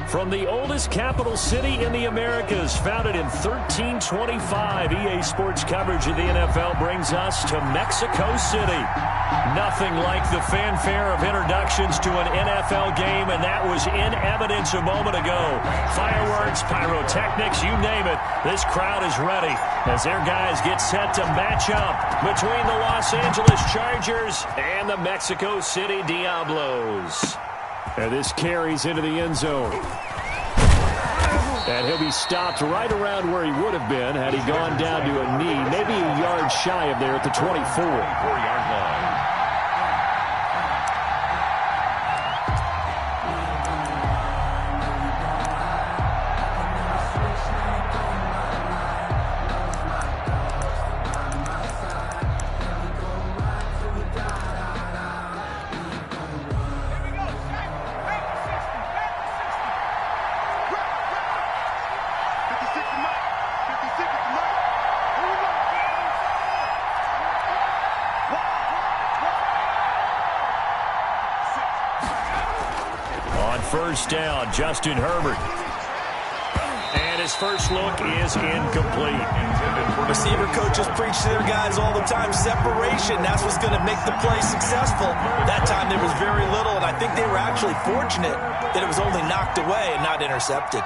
From the oldest capital city in the Americas, founded in 1325, EA Sports coverage of the NFL brings us to Mexico City. Nothing like the fanfare of introductions to an NFL game, and that was in evidence a moment ago. Fireworks, pyrotechnics, you name it. This crowd is ready as their guys get set to match up between the Los Angeles Chargers and the Mexico City Diablos. And this carries into the end zone. And he'll be stopped right around where he would have been had he gone down to a knee, maybe a yard shy of there at the 24-yard line. First down, Justin Herbert. And his first look is incomplete. Receiver coaches preach to their guys all the time. Separation, that's what's going to make the play successful. That time there was very little, and I think they were actually fortunate that it was only knocked away and not intercepted.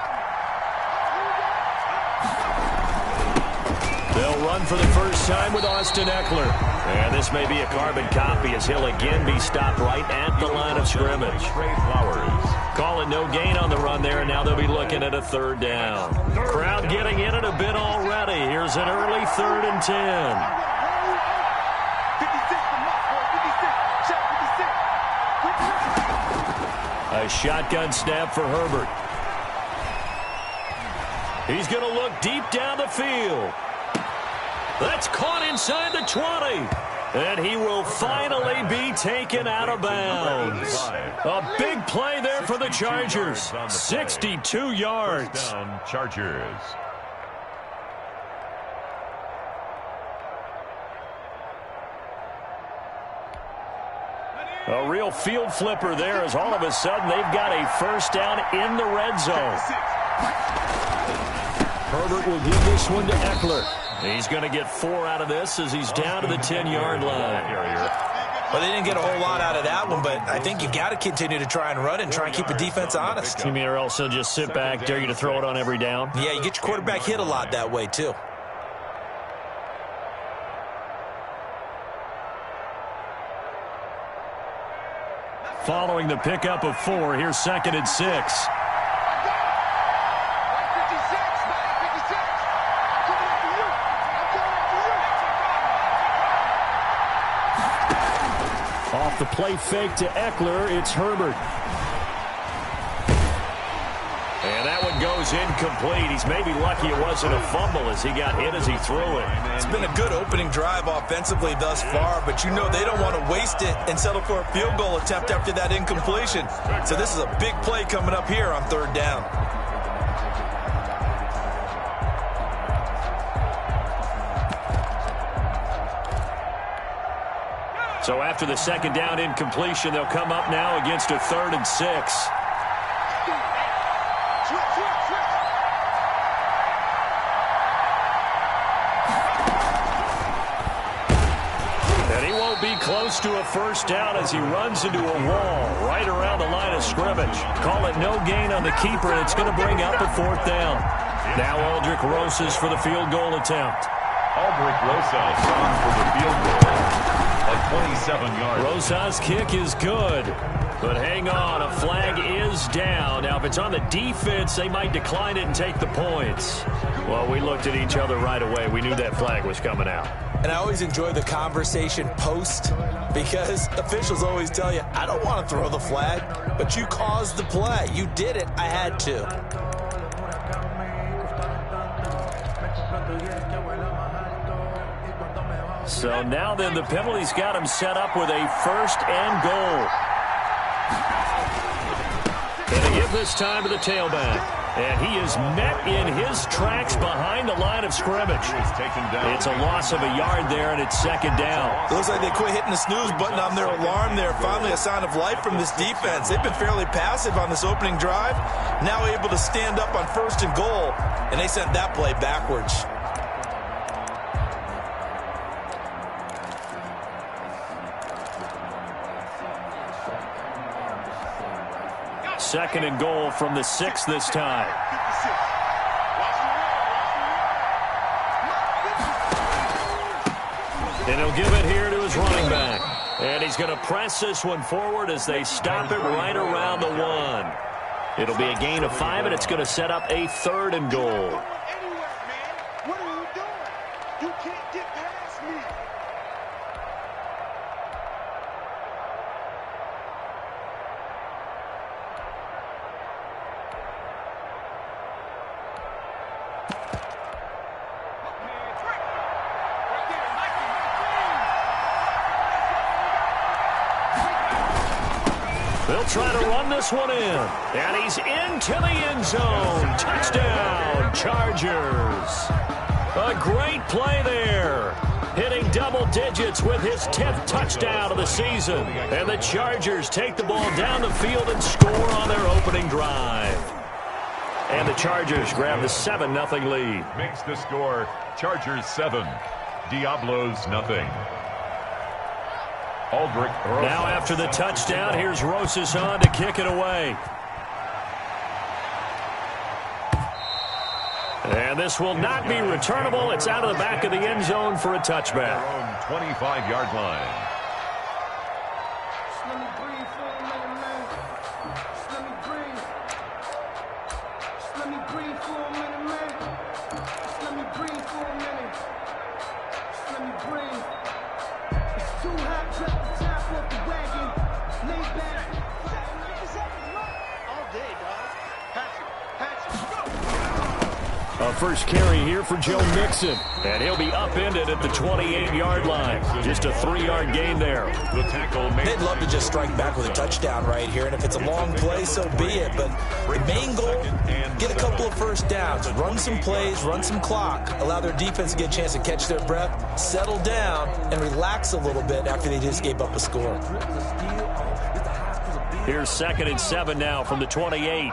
They'll run for the first time with Austin Eckler. And this may be a carbon copy as he'll again be stopped right at the line of scrimmage. Call it no gain on the run there, and now they'll be looking at a third down. Crowd getting in it a bit already. Here's an early 3rd and 10. A shotgun snap for Herbert. He's going to look deep down the field. That's caught inside the 20. And he will finally be taken out of bounds. A big play there for the Chargers. 62 yards. Chargers. A real field flipper there as all of a sudden they've got a first down in the red zone. Herbert will give this one to Eckler. He's going to get 4 out of this as he's down to the 10-yard line. Well, they didn't get a whole lot out of that one, but I think you've got to continue to try and run and try and keep the defense honest. You mean or else they'll just sit back, dare you to throw it on every down? Yeah, you get your quarterback hit a lot that way, too. Following the pickup of 4, here's 2nd and 6. Off the play fake to Eckler, it's Herbert. And that one goes incomplete. He's maybe lucky it wasn't a fumble as he got hit as he threw it. It's been a good opening drive offensively thus far, but you know they don't want to waste it and settle for a field goal attempt after that incompletion. So this is a big play coming up here on 3rd down. So after the 2nd down incompletion, they'll come up now against a 3rd and 6. And he won't be close to a first down as he runs into a wall right around the line of scrimmage. Call it no gain on the keeper, and it's going to bring up a 4th down. Now Aldrick Rosas for the field goal attempt. Aldrick Rosas on for the field goal. 27 yards. Rosas' kick is good, but hang on, a flag is down. Now, if it's on the defense, they might decline it and take the points. Well, we looked at each other right away. We knew that flag was coming out. And I always enjoy the conversation post because officials always tell you, I don't want to throw the flag, but you caused the play. You did it. I had to. So now then the penalty's got him set up with a 1st and goal. And they give this time to the tailback. And he is met in his tracks behind the line of scrimmage. It's a loss of a yard there, and it's second down. It looks like they quit hitting the snooze button on their alarm there. Finally a sign of life from this defense. They've been fairly passive on this opening drive. Now able to stand up on 1st and goal, and they sent that play backwards. Second and goal from the 6 this time. And he'll give it here to his running back. And he's going to press this one forward as they stop it right around the 1. It'll be a gain of 5, and it's going to set up a 3rd and goal. What are you doing? You can't get past me. They'll try to run this one in. And he's into the end zone. Touchdown, Chargers. A great play there. Hitting double digits with his 10th touchdown of the season. And the Chargers take the ball down the field and score on their opening drive. And the Chargers grab the 7-0 lead. Makes the score Chargers 7, Diablos nothing. Aldrich Rosas. Now after the touchdown, here's Rosas on to kick it away. And this will not be returnable. It's out of the back of the end zone for a touchback. 25-yard line. Let me breathe for a minute, man. Let me breathe. Let me breathe for a minute, man. Let me breathe for a minute. Let me breathe. It's too hot, drop the top off the wagon. Lay back. All day, dog. Patrick, go. A first carry here for Joe Mixon. And he'll be upended at the 28-yard line. Just a 3-yard gain there. The tackle made. They'd love to just strike back with a touchdown right here, and if it's a long play, so be it. But the main goal, get a couple of first downs, run some plays, run some clock, allow their defense to get a chance to catch their breath, settle down, and relax a little bit after they just gave up a score. Here's 2nd and 7 now from the 28.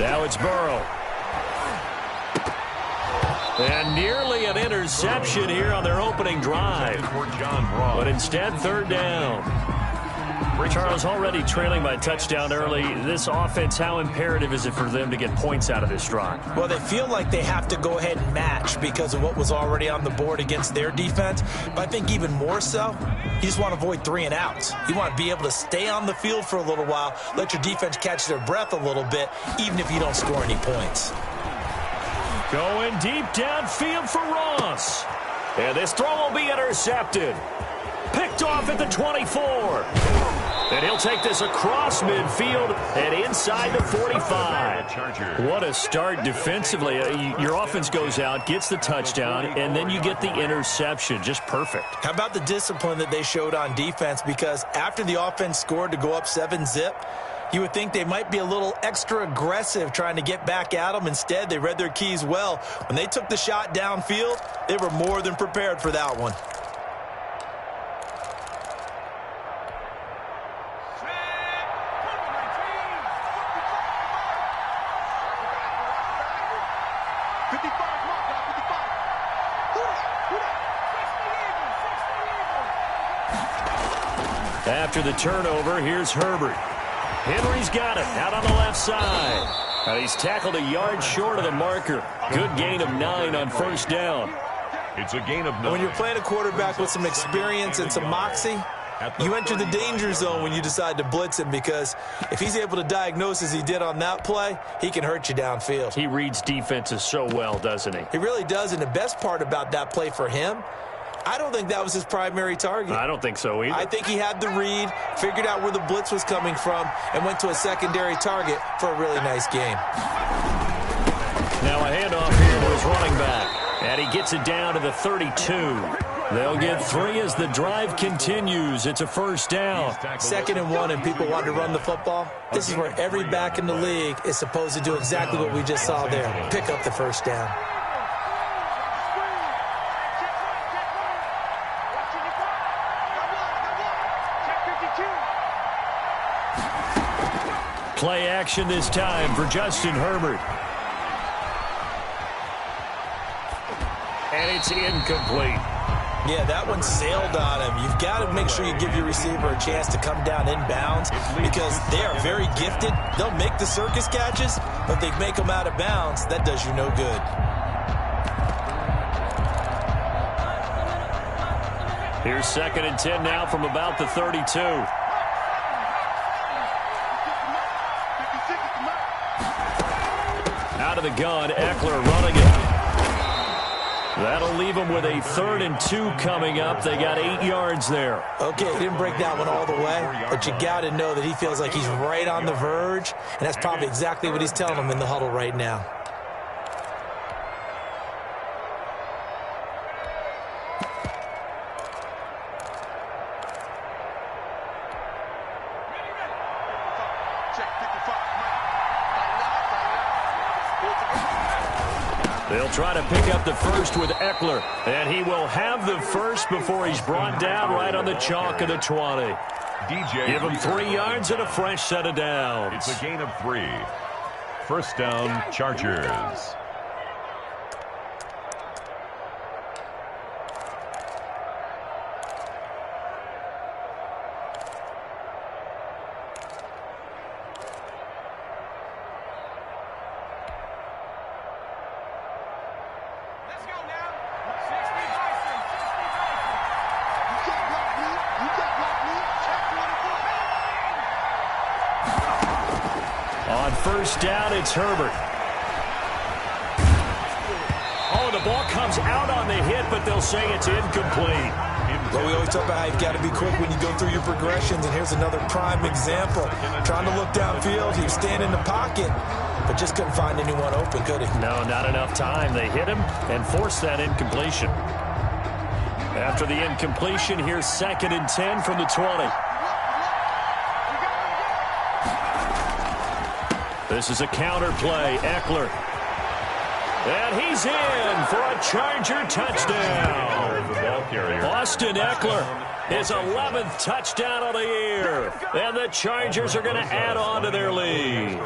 Now it's Burrow. And nearly an interception here on their opening drive. But instead, 3rd down. Charles, already trailing by touchdown early. This offense, how imperative is it for them to get points out of this drive? Well, they feel like they have to go ahead and match because of what was already on the board against their defense. But I think even more so, you just want to avoid 3 and outs. You want to be able to stay on the field for a little while, let your defense catch their breath a little bit, even if you don't score any points. Going deep downfield for Ross. And this throw will be intercepted. Picked off at the 24. And he'll take this across midfield and inside the 45. What a start defensively. Your offense goes out, gets the touchdown, and then you get the interception. Just perfect. How about the discipline that they showed on defense? Because after the offense scored to go up 7-zip, you would think they might be a little extra aggressive trying to get back at them. Instead, they read their keys well. When they took the shot downfield, they were more than prepared for that one. After the turnover, here's Herbert. Henry's got it out on the left side. And he's tackled a yard short of the marker. Good gain of 9 on 1st down. It's a gain of 9. When you're playing a quarterback with some experience and some moxie, you enter the danger zone when you decide to blitz him, because if he's able to diagnose as he did on that play, he can hurt you downfield. He reads defenses so well, doesn't he? He really does, and the best part about that play for him, I don't think that was his primary target. I don't think so either. I think he had the read, figured out where the blitz was coming from, and went to a secondary target for a really nice game. Now a handoff here to his running back. And he gets it down to the 32. They'll get 3 as the drive continues. It's a first down. 2nd and 1, and people want to run the football. This is where every back in the league is supposed to do exactly what we just saw there. Pick up the first down. Play action this time for Justin Herbert. And it's incomplete. Yeah, that one sailed on him. You've got to make sure you give your receiver a chance to come down inbounds because they are very gifted. They'll make the circus catches, but they make them out of bounds. That does you no good. Here's 2nd and 10 now from about the 32. Out of the gun, Eckler running it. That'll leave them with a 3rd and 2 coming up. They got 8 yards there. Okay, he didn't break that one all the way, but you got to know that he feels like he's right on the verge, and that's probably exactly what he's telling them in the huddle right now. They'll try to pick up the first with Eckler, and he will have the first before he's brought down right on the chalk of the 20. Give him 3 yards and a fresh set of downs. It's a gain of 3. First down, Chargers. First down, it's Herbert. Oh, the ball comes out on the hit, but they'll say it's incomplete. Well, we always talk about how you've got to be quick when you go through your progressions, and here's another prime example. Trying to look downfield, he was standing in the pocket, but just couldn't find anyone open, could he? No, not enough time. They hit him and forced that incompletion. After the incompletion, here's 2nd and 10 from the 20. This is a counter play. Eckler. And he's in for a Charger touchdown. Austin Eckler, his 11th touchdown of the year. And the Chargers are going to add on to their lead.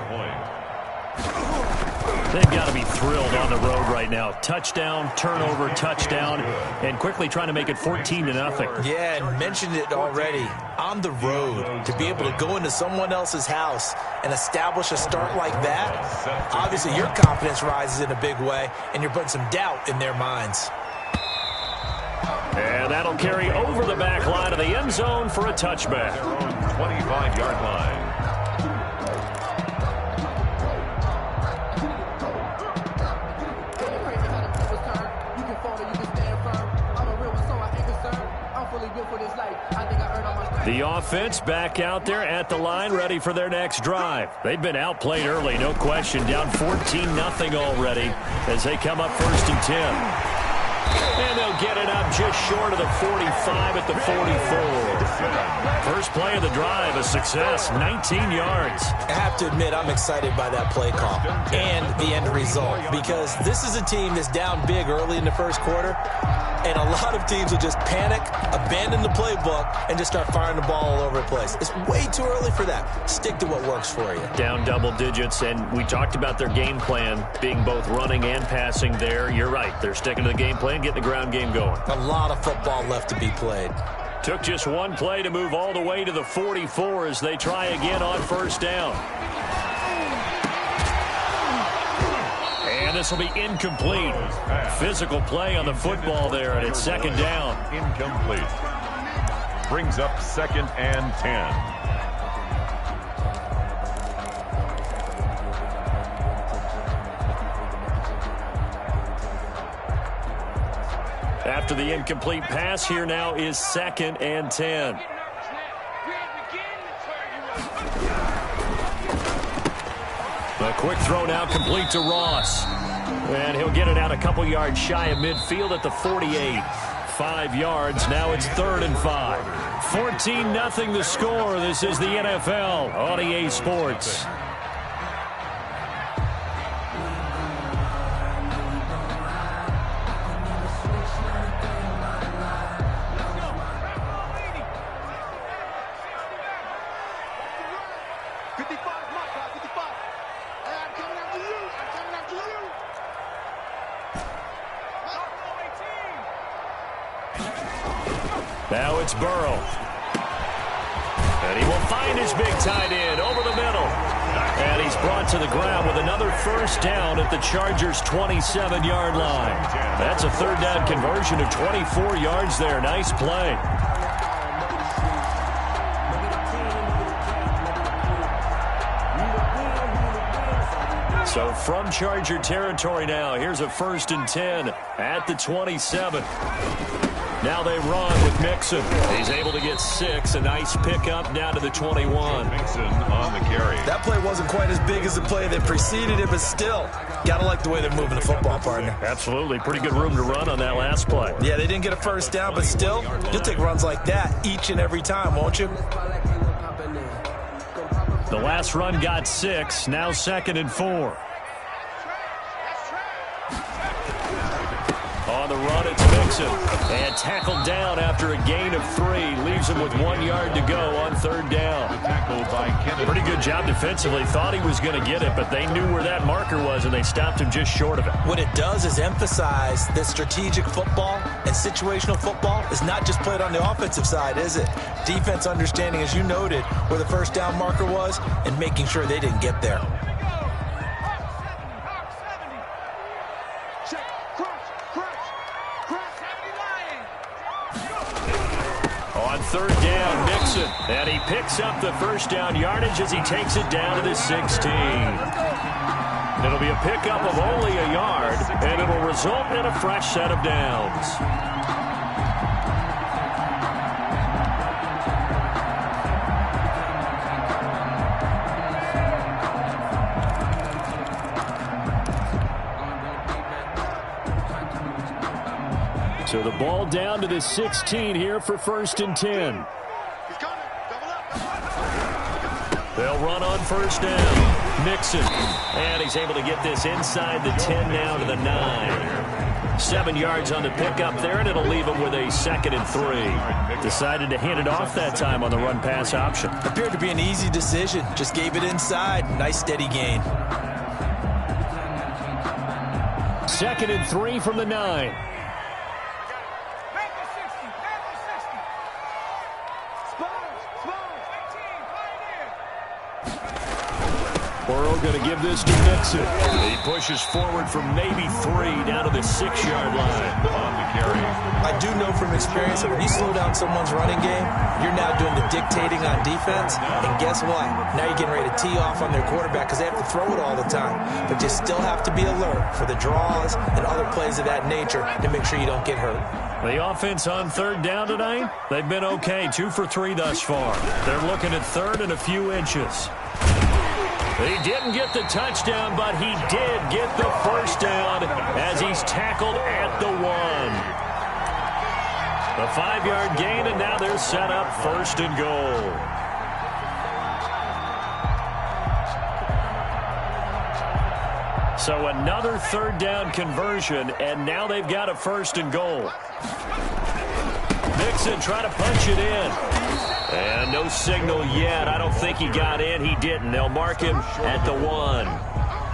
They've got to be thrilled on the road right now. Touchdown, turnover, touchdown, and quickly trying to make it 14-0. Yeah, and mentioned it already. On the road, to be able to go into someone else's house and establish a start like that, obviously your confidence rises in a big way, and you're putting some doubt in their minds. And that'll carry over the back line of the end zone for a touchback. 25-yard line. The offense back out there at the line, ready for their next drive. They've been outplayed early, no question. Down 14-0 already as they come up 1st and 10. And they'll get it up just short of the 45 at the 44. First play of the drive, a success, 19 yards. I have to admit, I'm excited by that play call and the end result because this is a team that's down big early in the first quarter. And a lot of teams will just panic, abandon the playbook, and just start firing the ball all over the place. It's way too early for that. Stick to what works for you. Down double digits, and we talked about their game plan being both running and passing there. You're right. They're sticking to the game plan, getting the ground game going. A lot of football left to be played. Took just one play to move all the way to the 44 as they try again on first down. And this will be incomplete. Physical play on the football there, and it's 2nd down. Incomplete. Brings up 2nd and 10. After the incomplete pass, here now is 2nd and 10. A quick throw now complete to Ross. And he'll get it out a couple yards shy of midfield at the 48. 5 yards. Now it's 3rd and 5. 14-0 the score. This is the NFL on EA Sports. Now it's Burrow. And he will find his big tight end over the middle. And he's brought to the ground with another first down at the Chargers' 27-yard line. That's a 3rd down conversion of 24 yards there. Nice play. So from Charger territory now, here's a 1st and 10 at the 27. Now they run with Mixon. He's able to get 6. A nice pickup down to the 21. Mixon on the carry. That play wasn't quite as big as the play that preceded it, but still, got to like the way they're moving the football, partner. Absolutely. Pretty good room to run on that last play. Yeah, they didn't get a first down, but still, you'll take runs like that each and every time, won't you? The last run got 6. Now 2nd and 4. On the run, it's Mixon. And tackled down after a gain of 3. Leaves him with 1 yard to go on 3rd down. Tackled by Kennedy. Pretty good job defensively. Thought he was going to get it, but they knew where that marker was, and they stopped him just short of it. What it does is emphasize that strategic football and situational football is not just played on the offensive side, is it? Defense understanding, as you noted, where the first down marker was and making sure they didn't get there. On 3rd down, Mixon. And he picks up the first down yardage as he takes it down to the 16. It'll be a pickup of only a yard, and it'll result in a fresh set of downs. So the ball down to the 16 here for 1st and 10. They'll run on 1st down. Mixon. And he's able to get this inside the 10 now to the 9. 7 yards on the pickup there, and it'll leave him with a 2nd and 3. Decided to hand it off that time on the run-pass option. Appeared to be an easy decision. Just gave it inside. Nice steady gain. 2nd and 3 from the 9. Burrow going to give this to Mixon. He pushes forward from maybe 3 down to the 6-yard line. On the carry. I do know from experience that when you slow down someone's running game, you're now doing the dictating on defense. And guess what? Now you're getting ready to tee off on their quarterback because they have to throw it all the time. But you still have to be alert for the draws and other plays of that nature to make sure you don't get hurt. The offense on 3rd down tonight, they've been okay. 2 for 3 thus far. They're looking at 3rd and a few inches. He didn't get the touchdown, but he did get the first down as he's tackled at the 1. A 5-yard gain, and now they're set up 1st and goal. So another 3rd down conversion, and now they've got a 1st and goal. Mixon trying to punch it in. And no signal yet. I don't think he got in. He didn't. They'll mark him at the 1.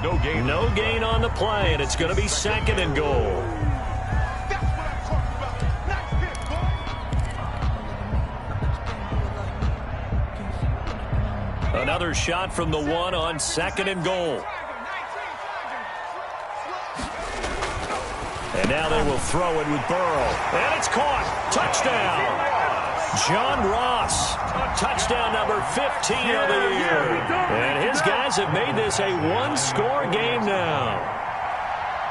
No gain on the play, and it's going to be 2nd and goal. Another shot from the 1 on 2nd and goal. And now they will throw it with Burrow. And it's caught. Touchdown. John Ross. Touchdown number 15 of the year. And his guys have made this a 1-score game now.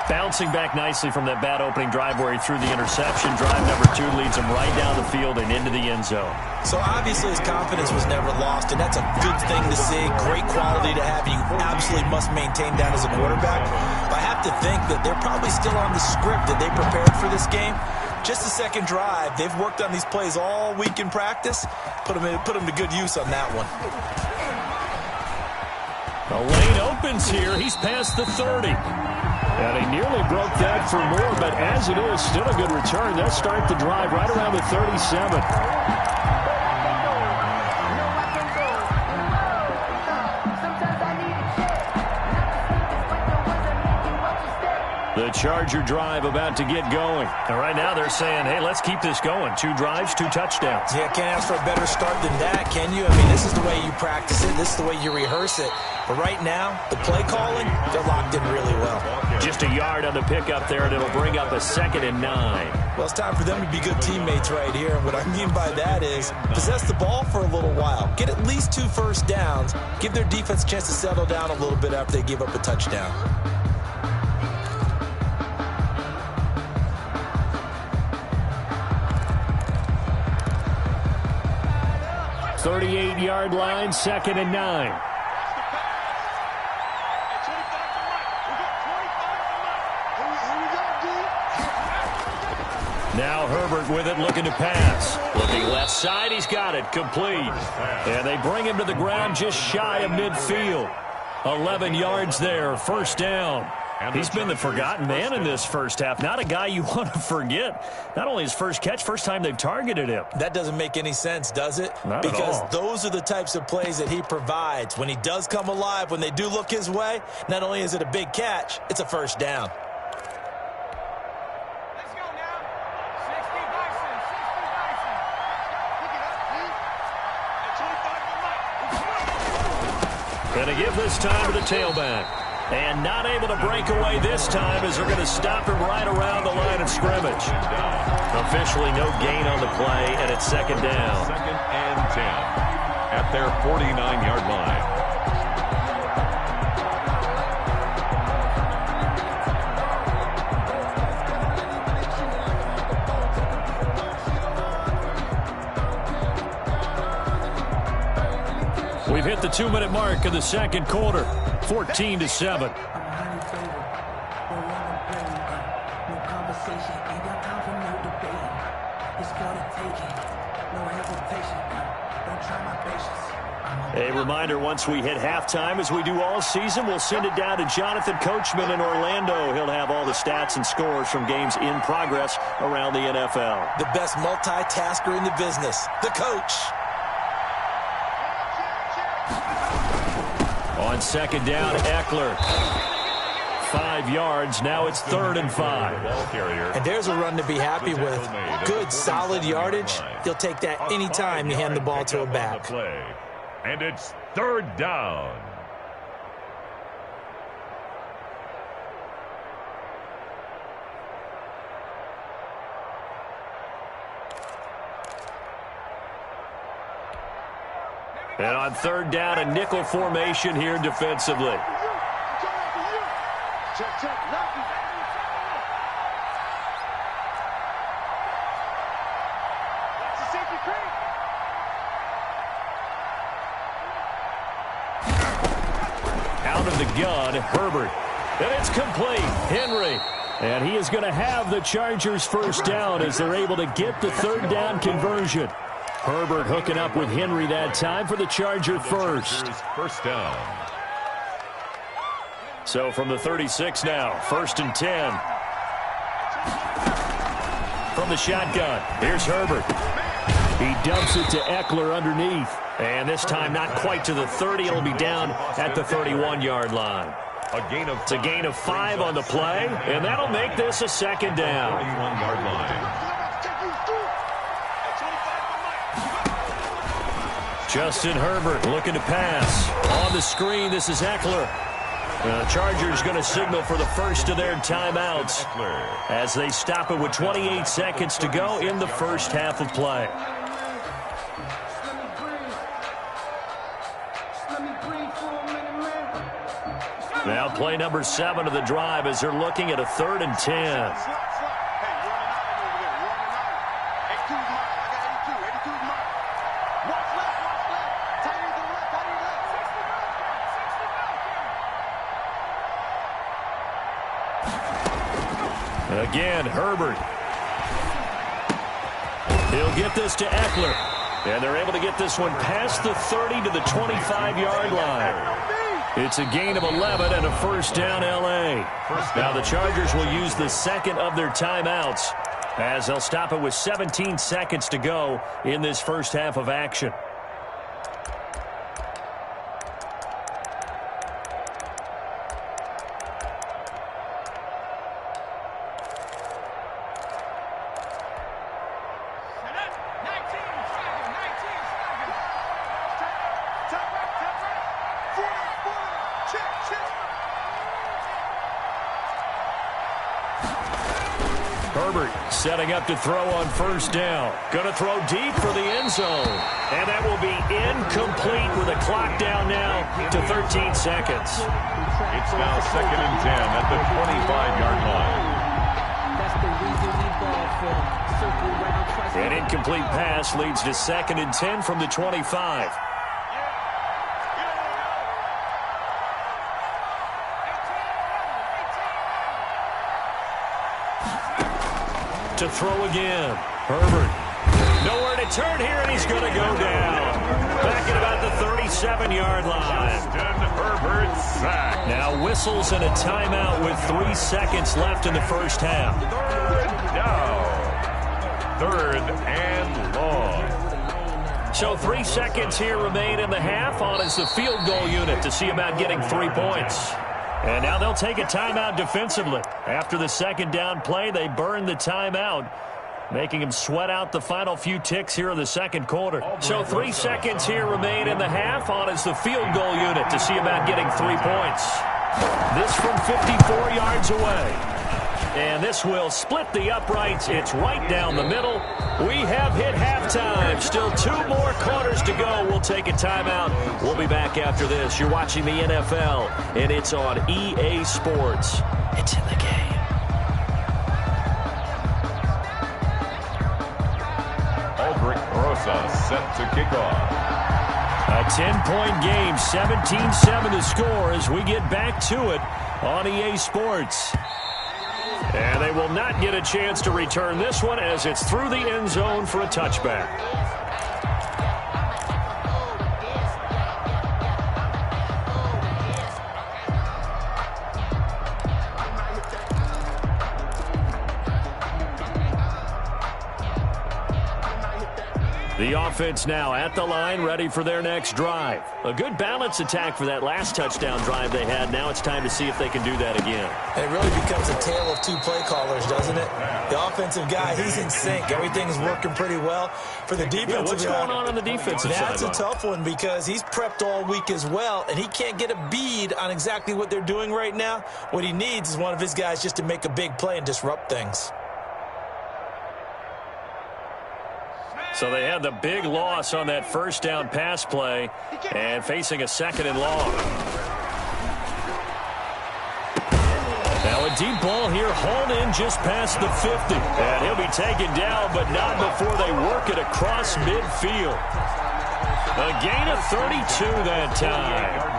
Bouncing back nicely from that bad opening drive where he threw the interception. Drive number 2 leads him right down the field and into the end zone. So obviously his confidence was never lost, and that's a good thing to see. Great quality to have. You absolutely must maintain that as a quarterback. But I have to think that they're probably still on the script that they prepared for this game. Just a second drive. They've worked on these plays all week in practice. Put them to good use on that one. The lane opens here. He's past the 30. And he nearly broke that for more, but as it is, still a good return. They'll start the drive right around the 37. The Charger drive about to get going. And right now they're saying, hey, let's keep this going. 2 drives, 2 touchdowns. Yeah, can't ask for a better start than that, can you? I mean, this is the way you practice it. This is the way you rehearse it. But right now, the play calling, they're locked in really well. Just a yard on the pickup there, and it'll bring up a 2nd and 9. Well, it's time for them to be good teammates right here. And what I mean by that is possess the ball for a little while. Get at least 2 first downs. Give their defense a chance to settle down a little bit after they give up a touchdown. 38-yard line, 2nd and 9. Now Herbert with it, looking to pass. Looking left side, he's got it, complete. And they bring him to the ground just shy of midfield. 11 yards there, 1st down. He's been the forgotten man in this first half. Not a guy you want to forget. Not only his first catch, first time they've targeted him. That doesn't make any sense, does it? Not at all. Because those are the types of plays that he provides. When he does come alive, when they do look his way, not only is it a big catch, it's a 1st down. Let's go now. 60 Bison. 60 Bison. Pick it up, please. Going to give this time to the tailback. And not able to break away this time as they're going to stop him right around the line of scrimmage. Officially no gain on the play, and it's 2nd down. 2nd and 10 at their 49-yard line. We've hit the 2-minute mark of the 2nd quarter. 14-7. A reminder, once we hit halftime, as we do all season, we'll send it down to Jonathan Coachman in Orlando. He'll have all the stats and scores from games in progress around the NFL. The best multitasker in the business, the coach. On 2nd down, Eckler. 5 yards. Now it's 3rd and 5. And there's a run to be happy with. Good, solid yardage. You'll take that any time you hand the ball to a back. And it's 3rd down. And on 3rd down, a nickel formation here defensively. Out of the gun, Herbert. And it's complete. Henry. And he is going to have the Chargers 1st down as they're able to get the 3rd down conversion. Herbert hooking up with Henry that time for the Charger 1st down. So from the 36 now, 1st and 10. From the shotgun, here's Herbert. He dumps it to Eckler underneath. And this time not quite to the 30. It'll be down at the 31-yard line. It's a gain of 5 on the play, and that'll make this a 2nd down. 31-yard line. Justin Herbert looking to pass. On the screen, this is Eckler. The Chargers going to signal for the first of their timeouts as they stop it with 28 seconds to go in the first half of play. Now play number 7 of the drive as they're looking at a 3rd and 10. Again, Herbert. He'll get this to Eckler. And they're able to get this one past the 30 to the 25-yard line. It's a gain of 11 and a first down, L.A. Now the Chargers will use the second of their timeouts as they'll stop it with 17 seconds to go in this first half of action. Herbert setting up to throw on first down. Going to throw deep for the end zone. And that will be incomplete with a clock down now to 13 seconds. It's now 2nd and 10 at the 25-yard line. An incomplete pass leads to 2nd and 10 from the 25. To throw again. Herbert. Nowhere to turn here, and he's going to go down. Back at about the 37-yard line. Herbert sack. Now whistles and a timeout with 3 seconds left in the first half. 3rd and long. So 3 seconds here remain in the half. On is the field goal unit to see about getting 3 points. And now they'll take a timeout defensively. After the second down play, they burn the timeout, making them sweat out the final few ticks here in the second quarter. So 3 seconds here remain in the half. On is the field goal unit to see about getting 3 points. This from 54 yards away. And this will split the uprights. It's right down the middle. We have hit halftime. Still 2 more quarters to go. We'll take a timeout. We'll be back after this. You're watching the NFL, and it's on EA Sports. It's in the game. Aldrich Rosa set to kick off. A 10-point game, 17-7 the score as we get back to it on EA Sports. And they will not get a chance to return this one as it's through the end zone for a touchback. The offense now at the line, ready for their next drive. A good balance attack for that last touchdown drive they had. Now it's time to see if they can do that again. And it really becomes a tale of 2 play callers, doesn't it? The offensive guy, he's in sync. Everything's working pretty well. For the defensive what's going on the defensive side? That's a tough one because he's prepped all week as well, and he can't get a bead on exactly what they're doing right now. What he needs is one of his guys just to make a big play and disrupt things. So they had the big loss on that first down pass play and facing a 2nd and long. Now a deep ball here hauled in just past the 50. And he'll be taken down, but not before they work it across midfield. A gain of 32 that time.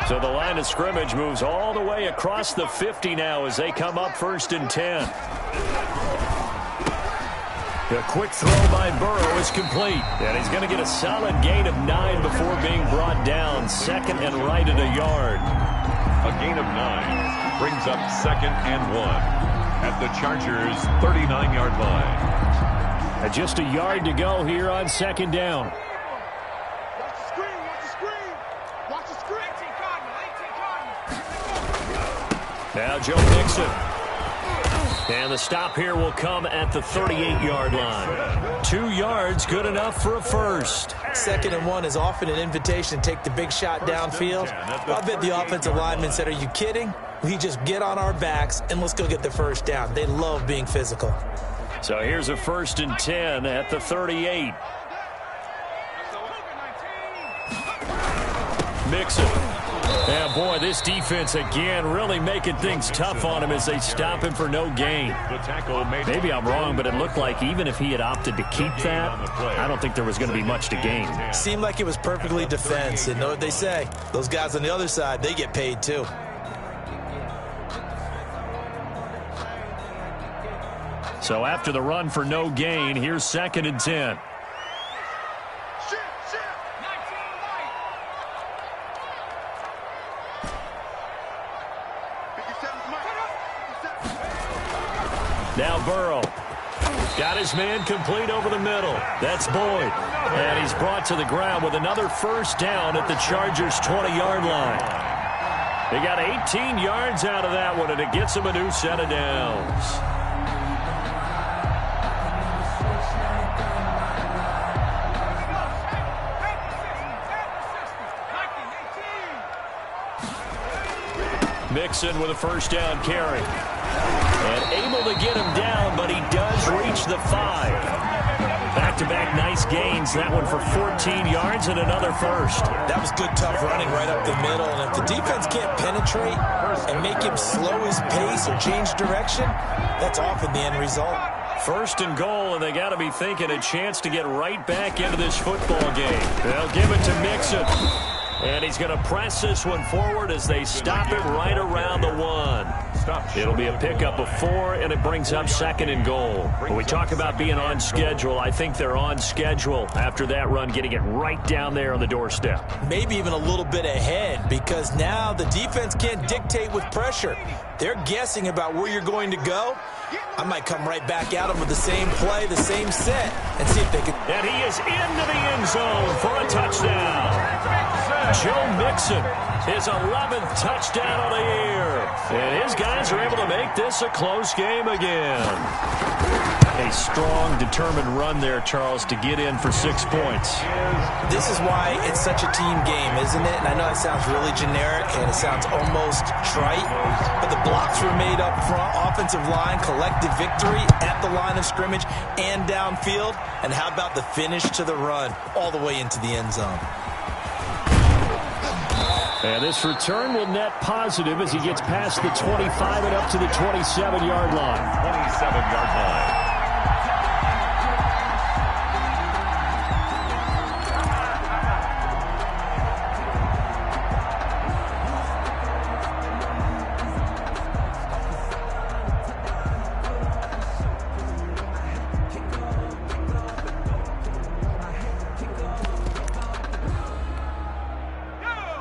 So the line of scrimmage moves all the way across the 50 now as they come up 1st and 10. A quick throw by Burrow is complete. And he's going to get a solid gain of 9 before being brought down. 2nd and right at a yard. A gain of 9 brings up 2nd and 1 at the Chargers' 39-yard line. Just a yard to go here on 2nd down. Now Joe Mixon. And the stop here will come at the 38-yard line. 2 yards, good enough for a first. 2nd and 1 is often an invitation to take the big shot downfield. I bet the offensive lineman said, are you kidding? We just get on our backs and let's go get the first down. They love being physical. So here's a 1st and 10 at the 38. Mixon. Yeah, boy, this defense again really making things tough on him as they stop him for no gain. Maybe I'm wrong, but it looked like even if he had opted to keep that, I don't think there was going to be much to gain. Seemed like it was perfectly defense. And know what they say? Those guys on the other side, they get paid too. So after the run for no gain, here's 2nd and 10. Now Burrow. Got his man complete over the middle. That's Boyd. And he's brought to the ground with another first down at the Chargers' 20-yard line. They got 18 yards out of that one, and it gets them a new set of downs. Mixon with a first down carry. And able to get him down, but he does reach the 5. Back-to-back nice gains. That one for 14 yards and another first. That was good, tough running right up the middle. And if the defense can't penetrate and make him slow his pace or change direction, that's often the end result. 1st and goal, and they got to be thinking a chance to get right back into this football game. They'll give it to Mixon. And he's going to press this one forward as they stop it right around the 1. It'll be a pickup of 4, and it brings up 2nd and goal. When we talk about being on schedule, I think they're on schedule after that run, getting it right down there on the doorstep. Maybe even a little bit ahead, because now the defense can't dictate with pressure. They're guessing about where you're going to go. I might come right back at them with the same play, the same set, and see if they can. And he is into the end zone for a touchdown. Joe Mixon, his 11th touchdown of the year. And his guys are able to make this a close game again. A strong, determined run there, Charles, to get in for 6 points. This is why it's such a team game, isn't it? And I know it sounds really generic and it sounds almost trite, but the blocks were made up front, offensive line, collective victory at the line of scrimmage and downfield. And how about the finish to the run all the way into the end zone? And this return will net positive as he gets past the 25 and up to the 27-yard line. 27-yard line.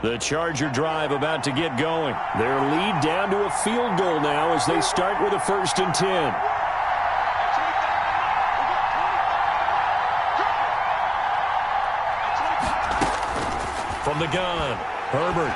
The Charger drive about to get going. Their lead down to a field goal now as they start with a 1st and 10. From the gun, Herbert.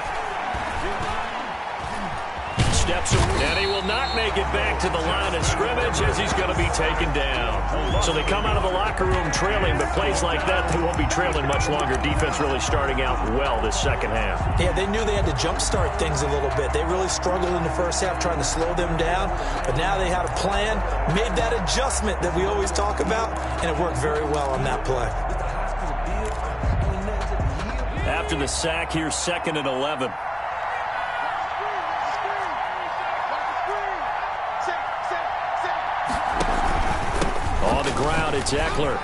Steps away, and he will not make it back to the line of scrimmage as he's going to be taken down. So they come out of the locker room trailing, but plays like that, they won't be trailing much longer. Defense really starting out well this second half. Yeah, they knew they had to jumpstart things a little bit. They really struggled in the first half trying to slow them down, but now they had a plan, made that adjustment that we always talk about, and it worked very well on that play. After the sack, here's 2nd and 11. On the ground, it's Eckler.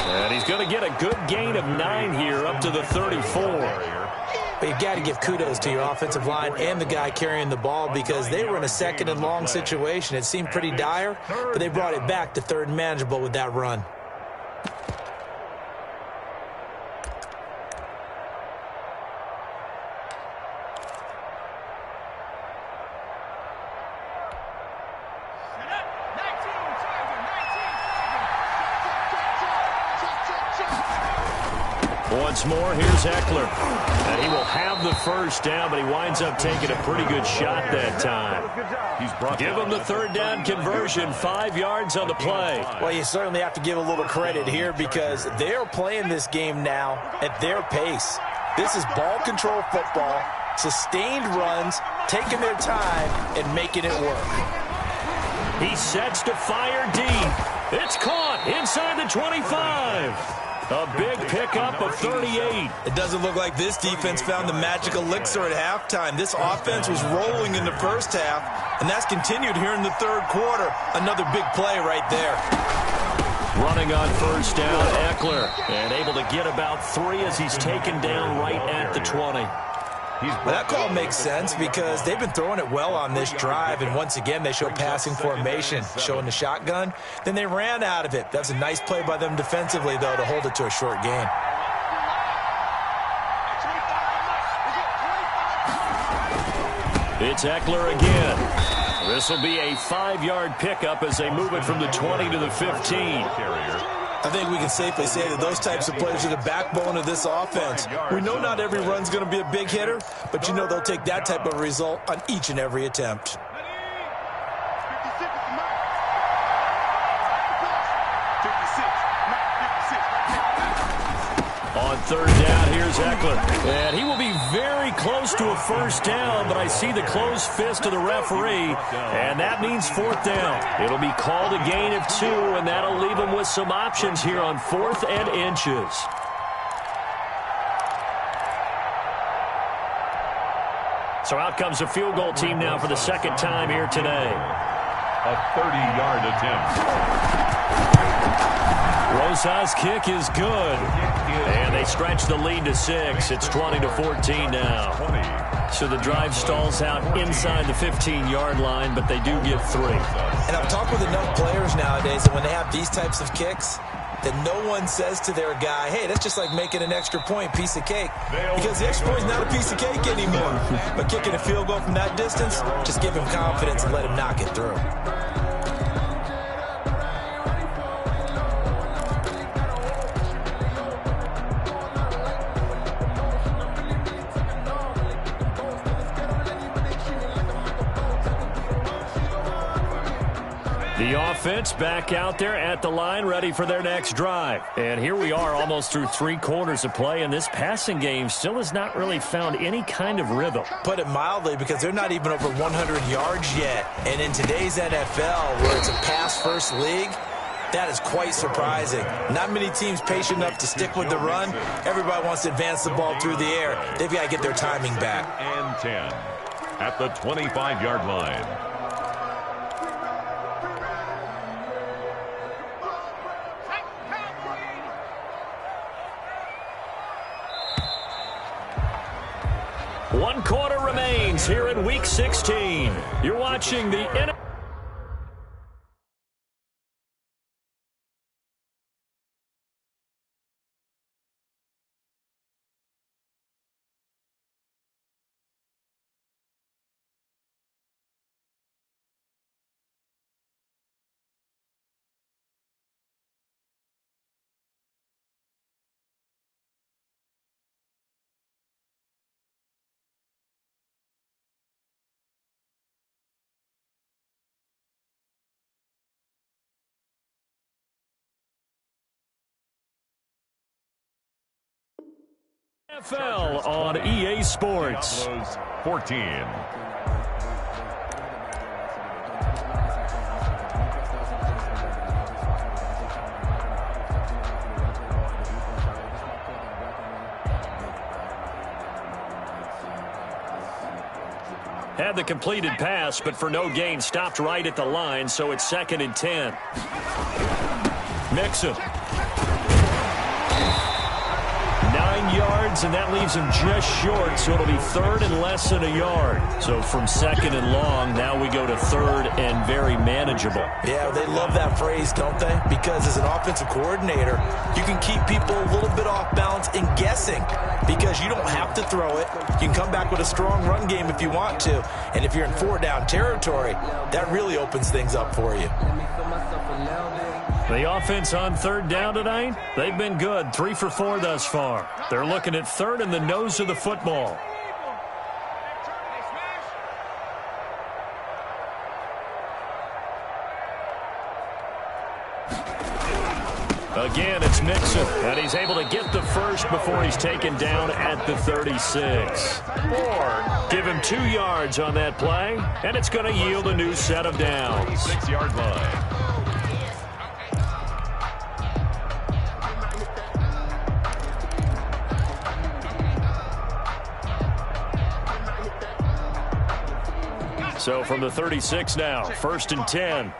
And he's going to get a good gain of 9 here up to the 34. But you've got to give kudos to your offensive line and the guy carrying the ball because they were in a 2nd and long situation. It seemed pretty dire, but they brought it back to 3rd and manageable with that run. Once more, here's Eckler. And he will have the first down, but he winds up taking a pretty good shot that time. Give him the 3rd down conversion, 5 yards on the play. Well, you certainly have to give a little credit here because they're playing this game now at their pace. This is ball control football, sustained runs, taking their time and making it work. He sets to fire deep. It's caught inside the 25. A big pickup of 38. It doesn't look like this defense found the magic elixir at halftime. This offense was rolling in the first half, and that's continued here in the third quarter. Another big play right there. Running on first down, Eckler, and able to get about 3 as he's taken down right at the 20. Well, that call makes sense because they've been throwing it well on this drive, and once again they show passing formation, showing the shotgun. Then they ran out of it. That was a nice play by them defensively, though, to hold it to a short gain. It's Eckler again. This will be a 5-yard pickup as they move it from the 20 to the 15. I think we can safely say that those types of plays are the backbone of this offense. We know not every run's going to be a big hitter, but you know they'll take that type of result on each and every attempt. On third down, here's Eckler. And he will be very close to a first down, but I see the closed fist of the referee, and that means fourth down. It'll be called a gain of 2, and that'll leave him with some options here on 4th and inches. So out comes the field goal team now for the second time here today. A 30-yard attempt. Rosa's kick is good. And they stretch the lead to 6. It's 20 to 14 now. So the drive stalls out inside the 15-yard line, but they do get 3. And I've talked with enough players nowadays that when they have these types of kicks, that no one says to their guy, hey, that's just like making an extra point, piece of cake. Because the extra point is not a piece of cake anymore. But kicking a field goal from that distance, just give him confidence and let him knock it through. The offense back out there at the line, ready for their next drive. And here we are almost through 3 quarters of play, and this passing game still has not really found any kind of rhythm. Put it mildly, because they're not even over 100 yards yet. And in today's NFL, where it's a pass-first league, that is quite surprising. Not many teams patient enough to stick with the run. Everybody wants to advance the ball through the air. They've got to get their timing back. And 10 at the 25-yard line. One quarter remains here in Week 16. You're watching the NFL. on EA Sports. 14. Had the completed pass, but for no gain, stopped right at the line, so it's 2nd and 10. Mixon. 9 yards, and that leaves him just short, so it'll be 3rd and less than a yard. So from 2nd and long, now we go to 3rd and very manageable. Yeah, they love that phrase, don't they? Because as an offensive coordinator, you can keep people a little bit off balance and guessing, because you don't have to throw it. You can come back with a strong run game if you want to. And if you're in 4-down territory, that really opens things up for you. The offense on 3rd down tonight, they've been good. 3 for 4 thus far. They're looking at 3rd and the nose of the football. Again, it's Mixon, and he's able to get the first before he's taken down at the 36. Give him 2 yards on that play, and it's going to yield a new set of downs. 6-yard line. So from the 36 now, 1st and 10.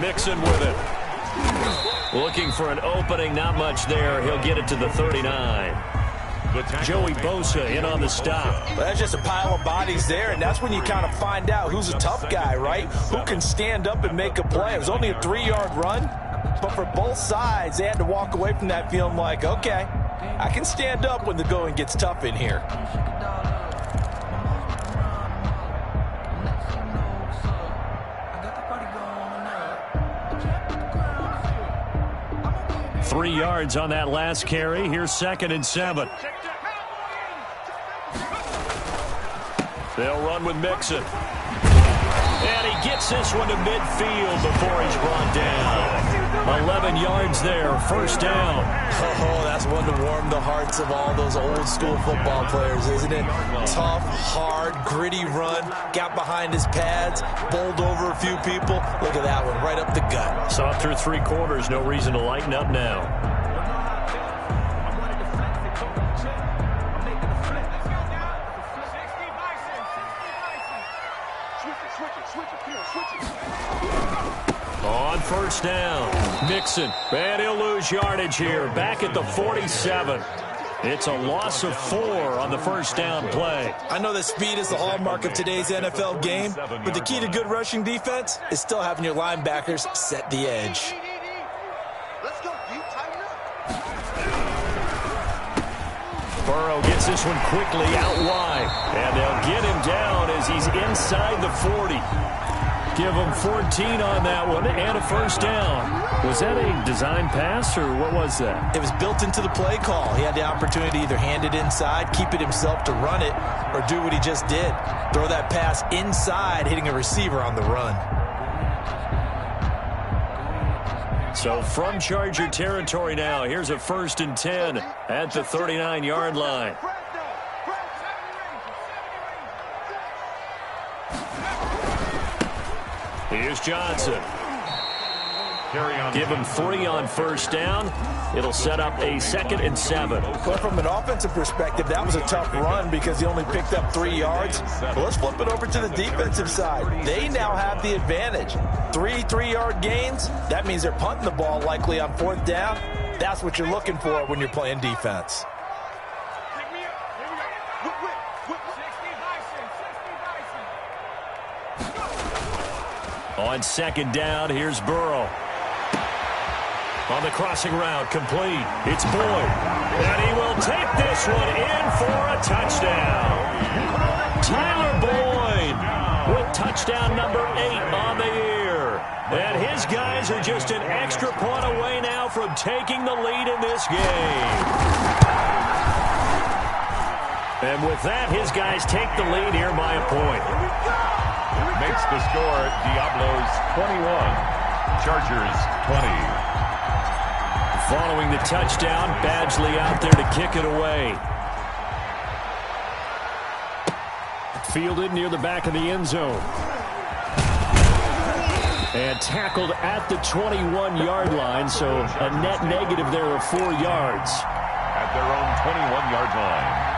Mixon with it. Looking for an opening, not much there. He'll get it to the 39. Joey Bosa in on the stop. Well, that's just a pile of bodies there, and that's when you kind of find out who's a tough guy, right? Who can stand up and make a play. It was only a 3-yard run, but for both sides, they had to walk away from that feeling like, okay, I can stand up when the going gets tough in here. Three yards on that last carry. Here's 2nd and 7. They'll run with Mixon. And he gets this one to midfield before he's brought down. 11 yards there, 1st down. Oh, that's one to warm the hearts of all those old school football players, isn't it? Tough, hard, gritty run. Got behind his pads, bowled over a few people. Look at that one, right up the gut. Saw through 3 quarters, no reason to lighten up now. On 1st down, Mixon, and he'll lose yardage here, back at the 47. It's a loss of 4 on the 1st down play. I know that speed is the hallmark of today's NFL game, but the key to good rushing defense is still having your linebackers set the edge. Burrow gets this one quickly out wide, and they'll get him down as he's inside the 40. Give him 14 on that one and a 1st down. Was that a design pass, or what was that? It was built into the play call. He had the opportunity to either hand it inside, keep it himself to run it, or do what he just did. Throw that pass inside, hitting a receiver on the run. So from Charger territory now, here's a 1st and 10 at the 39-yard line. Here's Johnson. Give him 3 on 1st down. It'll set up a 2nd and 7. Well, from an offensive perspective, that was a tough run because he only picked up 3 yards. Well, let's flip it over to the defensive side. They now have the advantage. 3 3-yard gains. That means they're punting the ball likely on 4th down. That's what you're looking for when you're playing defense. On 2nd down, here's Burrow. On the crossing route, complete. It's Boyd. And he will take this one in for a touchdown. Tyler Boyd with touchdown number 8 on the year. And his guys are just an extra point away now from taking the lead in this game. And with that, his guys take the lead here by a point. Makes the score Diablos 21, Chargers 20. Following the touchdown, Badgley out there to kick it away. Fielded near the back of the end zone. And tackled at the 21-yard line, so a net negative there of 4 yards. At their own 21-yard line.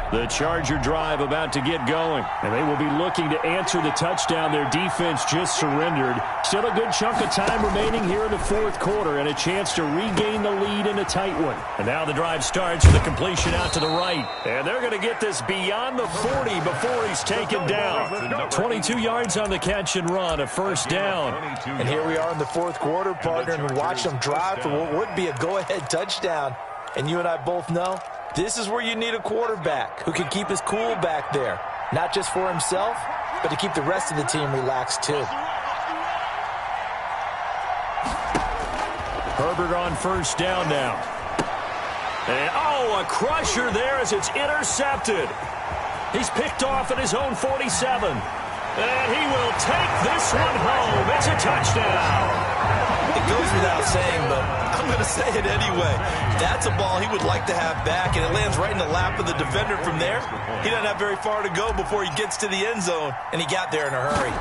The Charger drive about to get going, and they will be looking to answer the touchdown their defense just surrendered. Still a good chunk of time remaining here in the 4th quarter and a chance to regain the lead in a tight one. And now the drive starts with a completion out to the right. And they're going to get this beyond the 40 before he's taken down. 22 yards on the catch and run, a 1st down. And here we are in the 4th quarter, partner, and we watch them drive for what would be a go-ahead touchdown. And you and I both know this is where you need a quarterback who can keep his cool back there. Not just for himself, but to keep the rest of the team relaxed too. Herbert on 1st down now. And, oh, a crusher there as it's intercepted. He's picked off at his own 47. And he will take this one home. It's a touchdown. It goes without saying, but I'm going to say it anyway. That's a ball he would like to have back, and it lands right in the lap of the defender from there. He doesn't have very far to go before he gets to the end zone, and he got there in a hurry.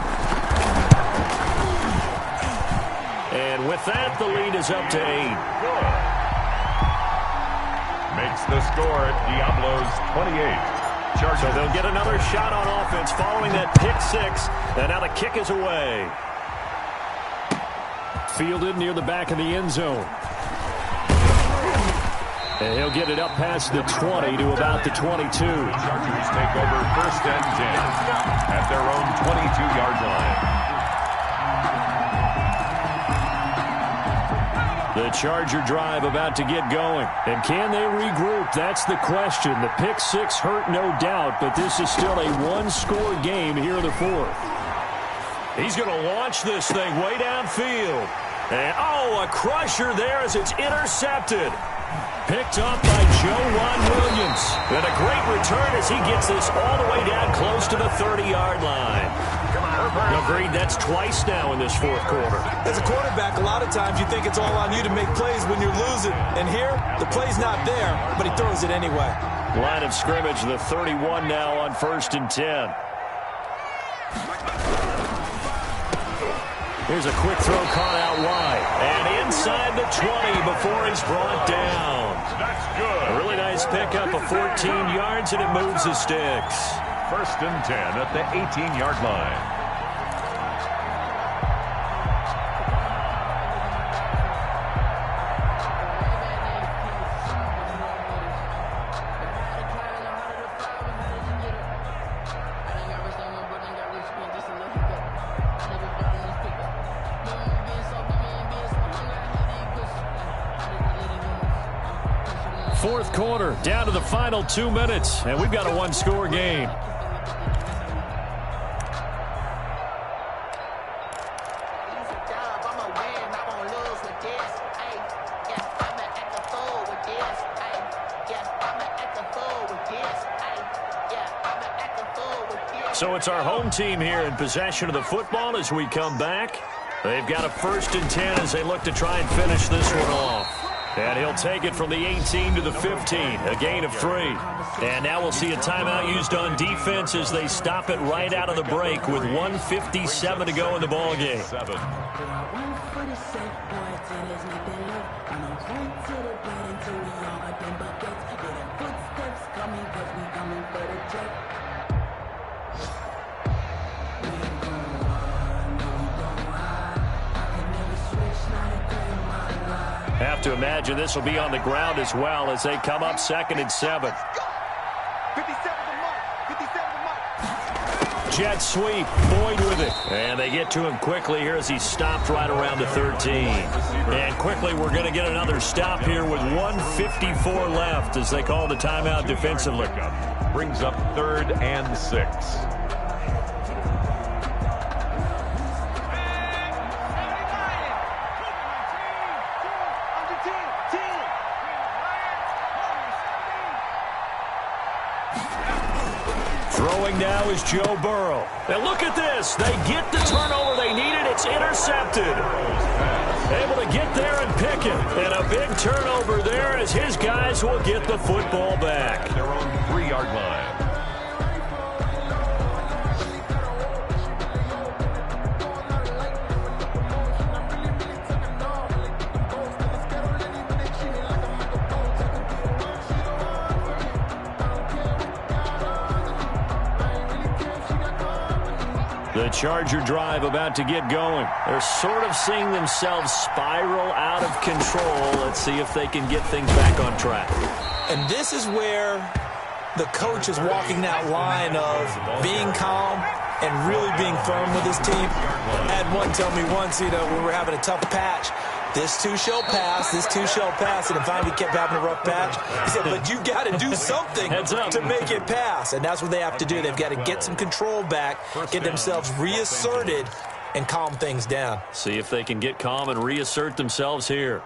And with that, the lead is up to 8. Makes the score Diablos 28. So they'll get another shot on offense following that pick 6. And now the kick is away. Fielded near the back of the end zone. And he'll get it up past the 20 to about the 22. Chargers take over 1st and 10 at their own 22-yard line. The Charger drive about to get going. And can they regroup? That's the question. The pick 6 hurt, no doubt, but this is still a one-score game here in the 4th. He's going to launch this thing way downfield. And, a crusher there as it's intercepted. Picked up by Juwan Williams. And a great return as he gets this all the way down close to the 30-yard line. Agreed, that's twice now in this 4th quarter. As a quarterback, a lot of times you think it's all on you to make plays when you're losing. And here, the play's not there, but he throws it anyway. Line of scrimmage, the 31 now on 1st and 10. Here's a quick throw caught out wide. And inside the 20 before he's brought down. That's good. A really nice pickup of 14 yards, and it moves the sticks. 1st and 10 at the 18-yard line. Fourth quarter, down to the final 2 minutes, and we've got a one-score game. So it's our home team here in possession of the football as we come back. They've got a 1st and 10 as they look to try and finish this one off. And he'll take it from the 18 to the 15, a gain of 3. And now we'll see a timeout used on defense as they stop it right out of the break with 1:57 to go in the ballgame. Have to imagine this will be on the ground as well as they come up 2nd and 7. 57 the mark. Jet sweep, Boyd with it. And they get to him quickly here as he's stopped right around the 13. And quickly we're going to get another stop here with 1:54 left as they call the timeout defensively. Brings up 3rd and 6. Throwing now is Joe Burrow. And look at this. They get the turnover they needed. It's intercepted. Able to get there and pick it. And a big turnover there as his guys will get the football back. Their own 3-yard line. The Charger drive about to get going. They're sort of seeing themselves spiral out of control. Let's see if they can get things back on track. And this is where the coach is walking that line of being calm and really being firm with his team. I had one tell me once, when we were having a tough patch, this too shall pass, this too shall pass. And finally we kept having a rough patch. He said, but you got to do something to make it pass. And that's what they have to do. They've got to get some control back, get themselves reasserted, and calm things down. See if they can get calm and reassert themselves here.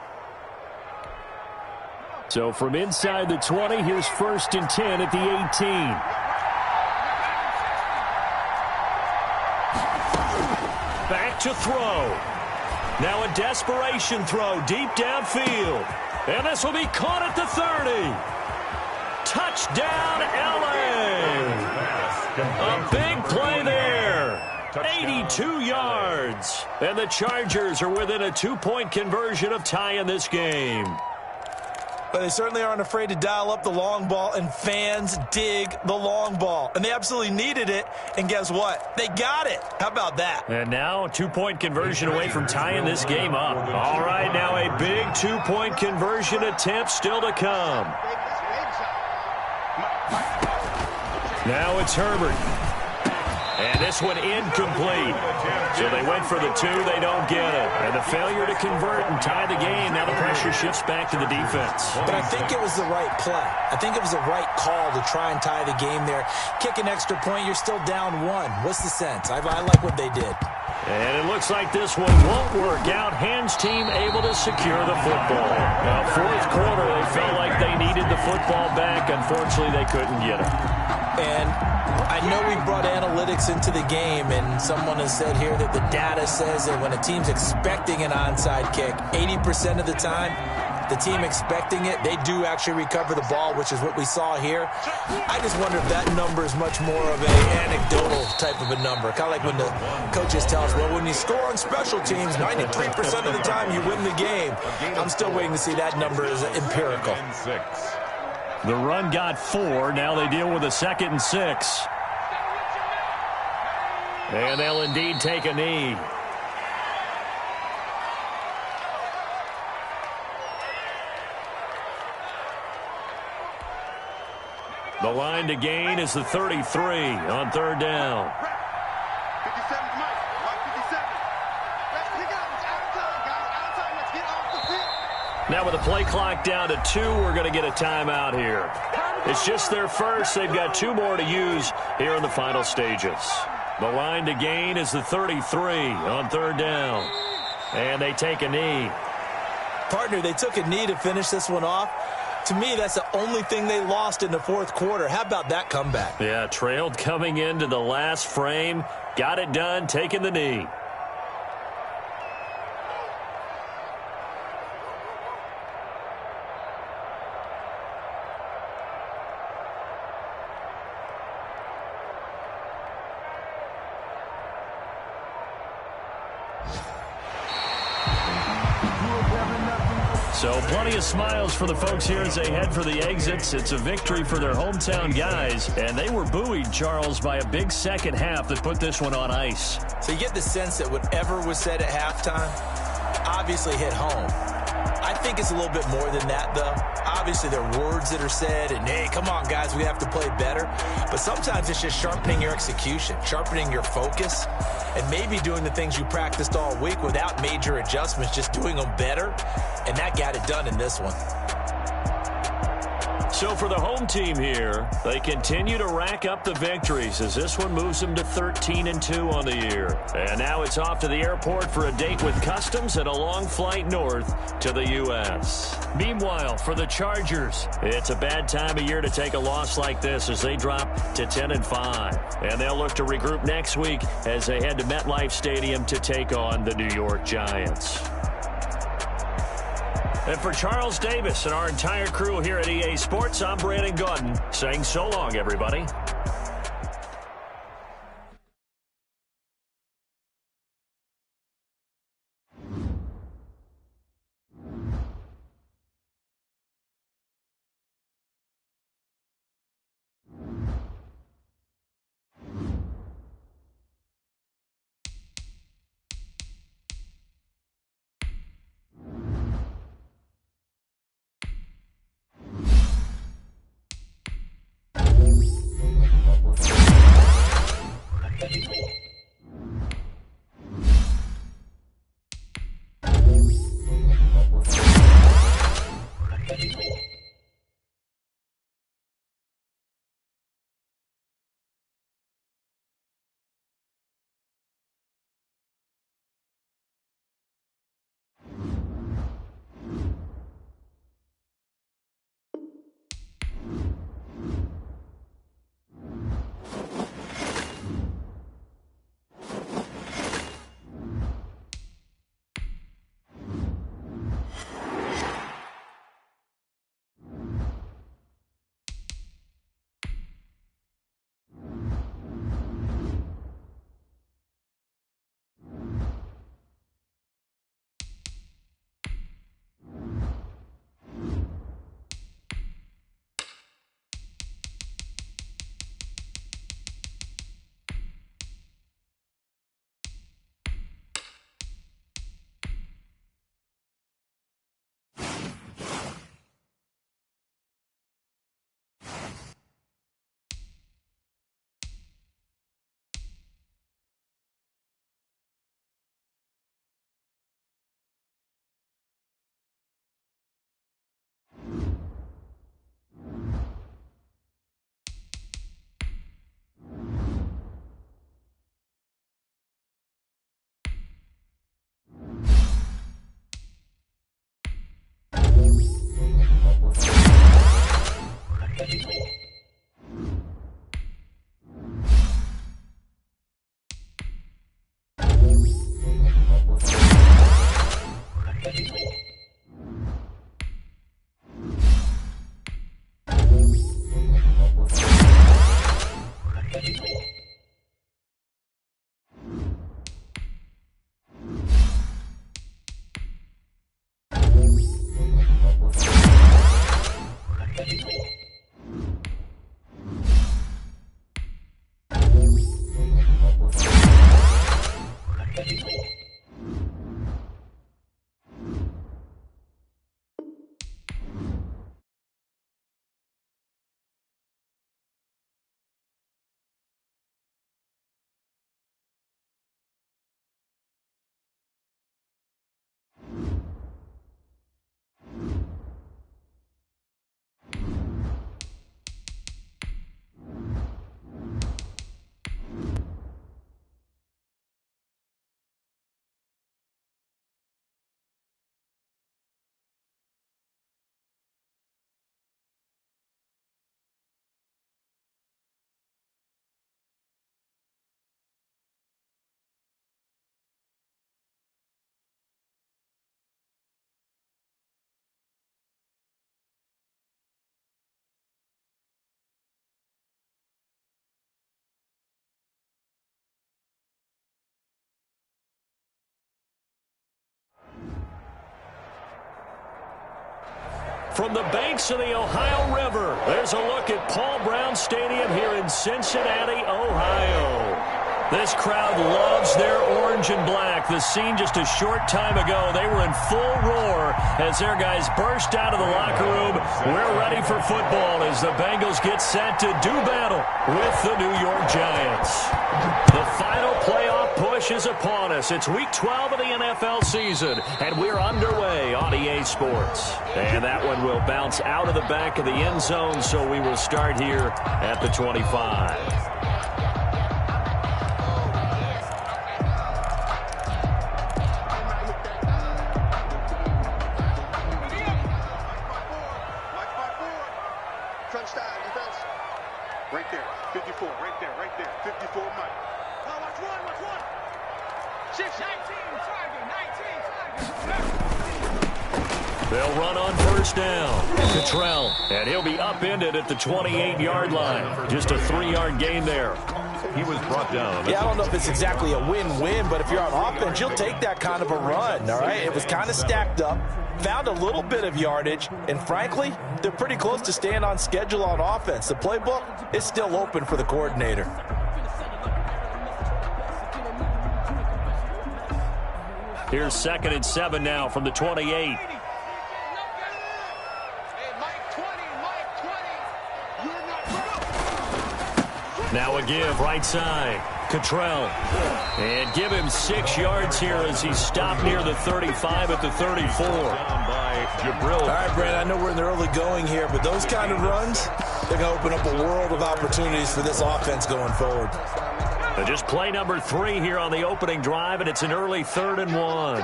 So from inside the 20, here's 1st and 10 at the 18. to throw. Now a desperation throw deep downfield. And this will be caught at the 30. Touchdown, L.A. A big play there. 82 yards. And the Chargers are within a 2-point conversion of tying this game. But they certainly aren't afraid to dial up the long ball, and fans dig the long ball. And they absolutely needed it, and guess what? They got it. How about that? And now a 2-point conversion away from tying this game up. All right, now a big 2-point conversion attempt still to come. Now it's Herbert. And this one incomplete. So they went for the 2. They don't get it. And the failure to convert and tie the game. Now the pressure shifts back to the defense. But I think it was the right play. I think it was the right call to try and tie the game there. Kick an extra point, you're still down 1. What's the sense? I like what they did. And it looks like this one won't work out. Hands team able to secure the football. Now, fourth quarter, they felt like they needed the football back. Unfortunately, they couldn't get it. And I know we brought analytics into the game, and someone has said here that the data says that when a team's expecting an onside kick, 80% of the time, the team expecting it, they do actually recover the ball, which is what we saw here. I just wonder if that number is much more of an anecdotal type of a number. Kind of like when the coaches tell us, well, when you score on special teams, 93% of the time you win the game. I'm still waiting to see that number is empirical. The run got 4. Now they deal with a 2nd and 6. And they'll indeed take a knee. The line to gain is the 33 on 3rd down. 57, Mike. 57. Let's pick it up. It's out of time, guys. Out of time. Let's get off the field. Now with the play clock down to 2, we're going to get a timeout here. It's just their first. They've got 2 more to use here in the final stages. The line to gain is the 33 on 3rd down. And they take a knee. Partner, they took a knee to finish this one off. To me, that's the only thing they lost in the fourth quarter. How about that comeback? Yeah, trailed coming into the last frame. Got it done, taking the knee. So plenty of smiles for the folks here as they head for the exits. It's a victory for their hometown guys, and they were buoyed, Charles, by a big second half that put this one on ice. So you get the sense that whatever was said at halftime obviously hit home. I think it's a little bit more than that, though. Obviously, there are words that are said, and, hey, come on, guys, we have to play better. But sometimes it's just sharpening your execution, sharpening your focus, and maybe doing the things you practiced all week without major adjustments, just doing them better. And that got it done in this one. So for the home team here, they continue to rack up the victories as this one moves them to 13-2 on the year. And now it's off to the airport for a date with Customs and a long flight north to the U.S. Meanwhile, for the Chargers, it's a bad time of year to take a loss like this as they drop to 10-5. And they'll look to regroup next week as they head to MetLife Stadium to take on the New York Giants. And for Charles Davis and our entire crew here at EA Sports, I'm Brandon Gordon saying so long, everybody. From the banks of the Ohio River, there's a look at Paul Brown Stadium here in Cincinnati, Ohio. This crowd loves their orange and black. The scene just a short time ago, they were in full roar as their guys burst out of the locker room. We're ready for football as the Bengals get set to do battle with the New York Giants. The final playoff push is upon us. It's Week 12 of the NFL season, and we're underway on EA Sports. And that one will bounce out of the back of the end zone, so we will start here at the 25. Right there, 54, right there, 54, Mike. Oh, watch one. Shift, 19, target, 19, target. They'll run on first down. Cottrell, and he'll be upended at the 28-yard line. Just a 3-yard gain there. He was brought down. Yeah, I don't know if it's exactly a win-win, but if you're on offense, you'll take that kind of a run, all right? It was kind of stacked up, found a little bit of yardage, and frankly, they're pretty close to staying on schedule on offense. The playbook is still open for the coordinator. Here's 2nd and 7 now from the 28. Now a give right side. Cottrell. And give him 6 yards here as he stopped near the 35 at the 34. Down by Jabril. All right, Brad, I know we're in the early going here, but those kind of runs, they're going to open up a world of opportunities for this offense going forward. And just play number 3 here on the opening drive, and it's an early 3rd and 1.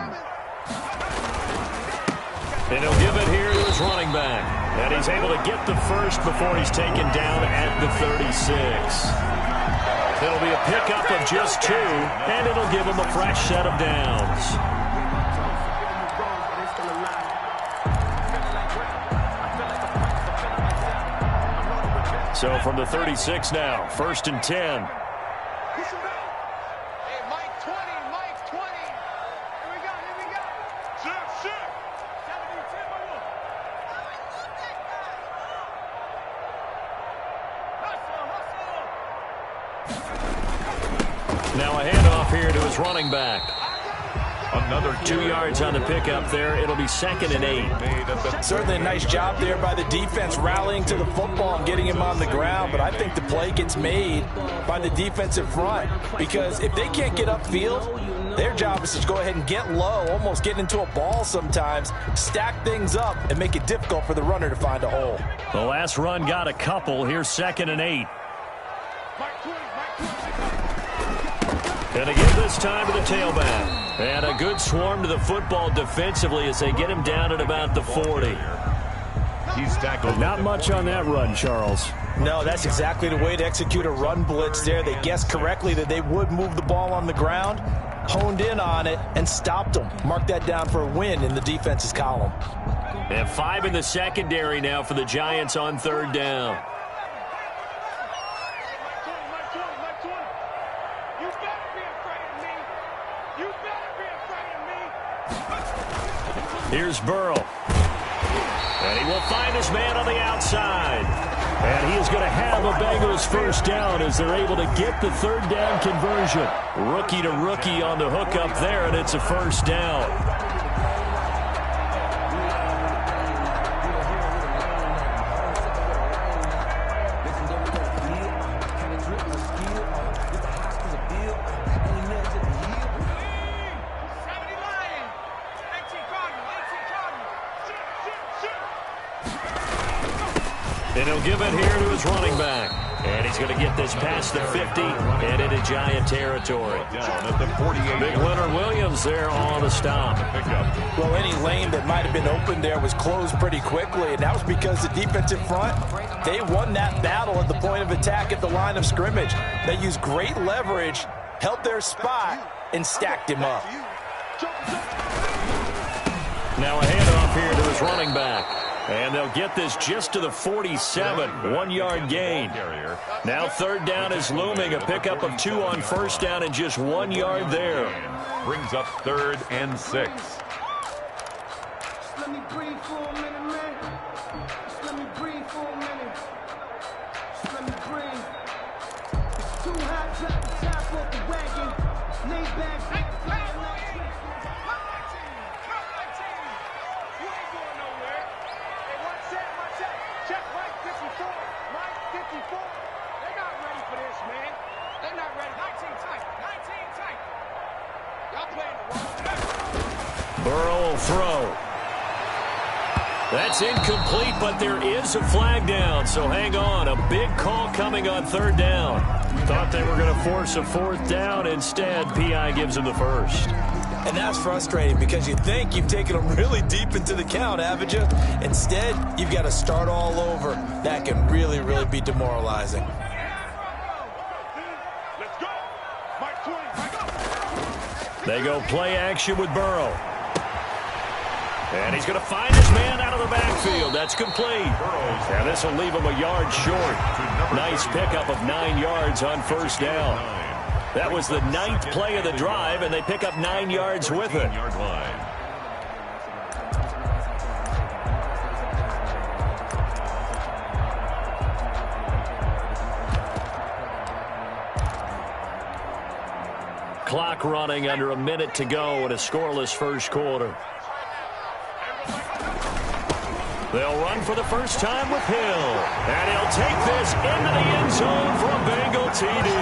And he'll give it here to his running back. And he's able to get the first before he's taken down at the 36. It'll be a pickup of just 2, and it'll give him a fresh set of downs. So from the 36 now, 1st and 10. Now a handoff here to his running back. Another 2 yards on the pickup there. It'll be 2nd and 8. Certainly a nice job there by the defense rallying to the football and getting him on the ground, but I think the play gets made by the defensive front because if they can't get upfield, their job is to go ahead and get low, almost get into a ball sometimes, stack things up, and make it difficult for the runner to find a hole. The last run got a couple. Here's 2nd and 8. And again this time to the tailback. And a good swarm to the football defensively as they get him down at about the 40. He's tackled. Not much on that run, Charles. No, that's exactly the way to execute a run blitz there. They guessed correctly that they would move the ball on the ground, honed in on it, and stopped them. Mark that down for a win in the defense's column. And 5 in the secondary now for the Giants on 3rd down. Here's Burrow. And he will find his man on the outside. And he is going to have a Bengals first down as they're able to get the 3rd down conversion. Rookie to rookie on the hook up there, and it's a first down. And he'll give it here to his running back. And he's going to get this past the 50 and into Giant territory. Down at the 48. Big Leonard Williams there on the stop. Well, any lane that might have been open there was closed pretty quickly, and that was because the defensive front, they won that battle at the point of attack at the line of scrimmage. They used great leverage, held their spot, and stacked him up. Now a handoff here to his running back. And they'll get this just to the 47, 1-yard gain. Now 3rd down is looming, a pickup of 2 on first down and just 1 yard there. Brings up 3rd and 6. Let me breathe for a minute, man. for a minute. Just let me breathe. It's too hot, drop the top off the wagon. Lay back, Check Mike 54. Mike 54. They're not ready for this, man. They're not ready. 19 tight. 19 tight. Y'all playing the wrong. Burrow will throw. That's incomplete, but there is a flag down, so hang on. A big call coming on third down. Thought they were going to force a fourth down. Instead, P.I. gives them the first. And that's frustrating because you think you've taken them really deep into the count, haven't you? Instead, you've got to start all over. That can really, really be demoralizing. Let's go. Mike 20. They go play action with Burrow. And he's going to find his man out of the backfield. That's complete. And this will leave him a yard short. Nice pickup of 9 yards on first down. That was the 9th play of the drive, and they pick up 9 yards with it. Clock running, under a minute to go in a scoreless first quarter. They'll run for the first time with Hill. And he'll take this into the end zone for a Bengal TD.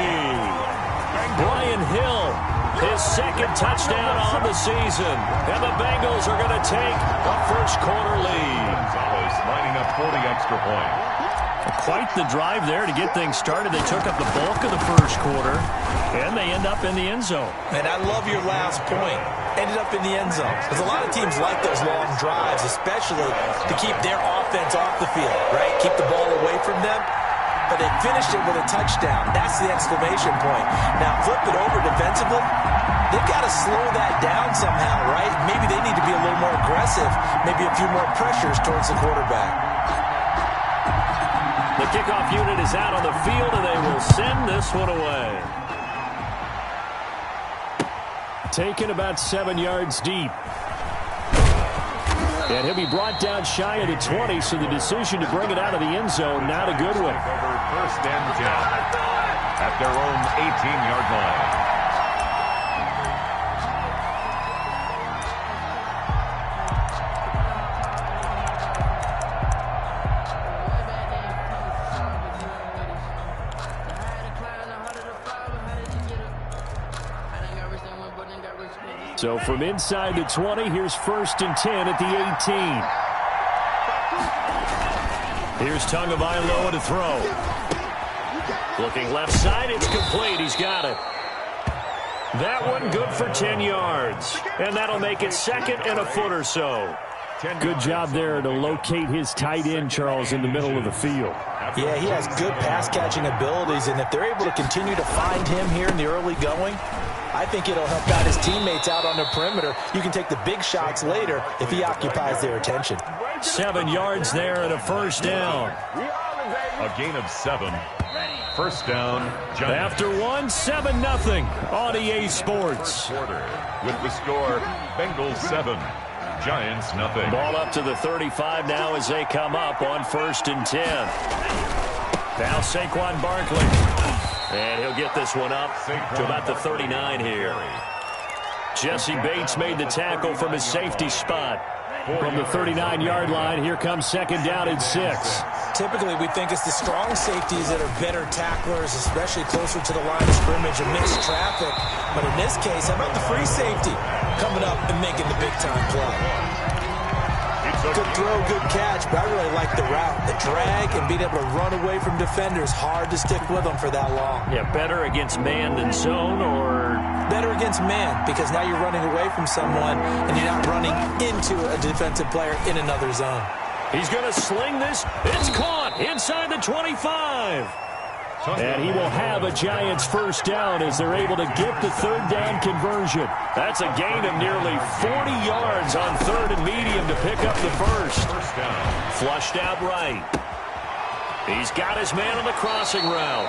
Brian Hill, his second touchdown on the season. And the Bengals are going to take a first quarter lead. Gonzalez lining up for the extra point. Quite the drive there to get things started. They took up the bulk of the first quarter, and they end up in the end zone. And I love your last point. Ended up in the end zone. Because a lot of teams like those long drives, especially to keep their offense off the field, right? Keep the ball away from them. But they finished it with a touchdown. That's the exclamation point. Now, flip it over defensively. They've got to slow that down somehow, right? Maybe they need to be a little more aggressive. Maybe a few more pressures towards the quarterback. The kickoff unit is out on the field, and they will send this one away. Taken about 7 yards deep. And he'll be brought down shy of the 20, so the decision to bring it out of the end zone, not a good one. Over first and 10 at their own 18-yard line. So from inside the 20, here's first and 10 at the 18. Here's Tagovailoa to throw. Looking left side, it's complete. He's got it. That one good for 10 yards. And that'll make it second and a foot or so. Good job there to locate his tight end, Charles, in the middle of the field. Yeah, he has good pass-catching abilities, and if they're able to continue to find him here in the early going, I think it'll help out his teammates out on the perimeter. You can take the big shots later if he occupies their attention. 7 yards there and a first down. A gain of 7. First down, Giants. After 7-0 on EA Sports. With the score, Bengals 7, Giants 0. Ball up to the 35 now as they come up on first and 10. Now Saquon Barkley. And he'll get this one up to about the 39 here. Jesse Bates made the tackle from his safety spot. From the 39-yard line, here comes second down and 6. Typically, we think it's the strong safeties that are better tacklers, especially closer to the line of scrimmage amidst traffic. But in this case, how about the free safety coming up and making the big-time play? Good throw, good catch, but I really like the route. The drag and being able to run away from defenders. Hard to stick with them for that long. Yeah, better against man than zone, or? Better against man, because now you're running away from someone and you're not running into a defensive player in another zone. He's going to sling this. It's caught inside the 25. And he will have a Giants first down as they're able to get the third down conversion. That's a gain of nearly 40 yards on third and medium to pick up the first. Flushed out right. He's got his man on the crossing route.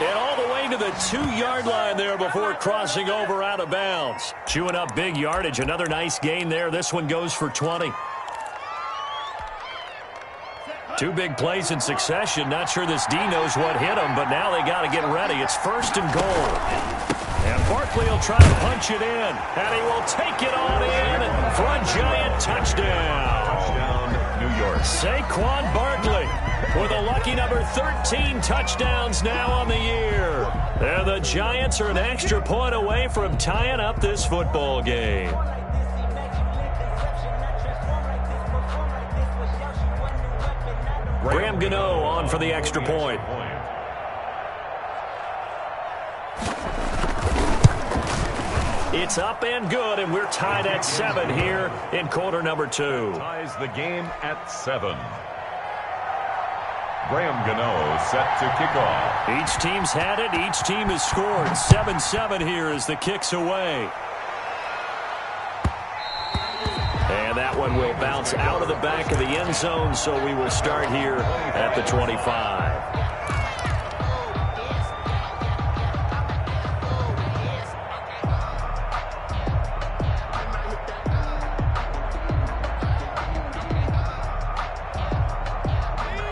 And all the way to the 2-yard line there before crossing over out of bounds. Chewing up big yardage. Another nice gain there. This one goes for 20. Two big plays in succession. Not sure this D knows what hit him, but now they got to get ready. It's 1st and goal. And Barkley will try to punch it in, and he will take it on in for a Giant touchdown. Touchdown, New York. Saquon Barkley with a lucky number 13 touchdowns now on the year. And the Giants are an extra point away from tying up this football game. Graham Gano on for the extra point. It's up and good, and we're tied at 7 here in quarter number 2. Ties the game at 7. Graham Gano set to kick off. Each team's had it. Each team has scored. 7-7 here as the kick's away. And that one will bounce out of the back of the end zone, so we will start here at the 25.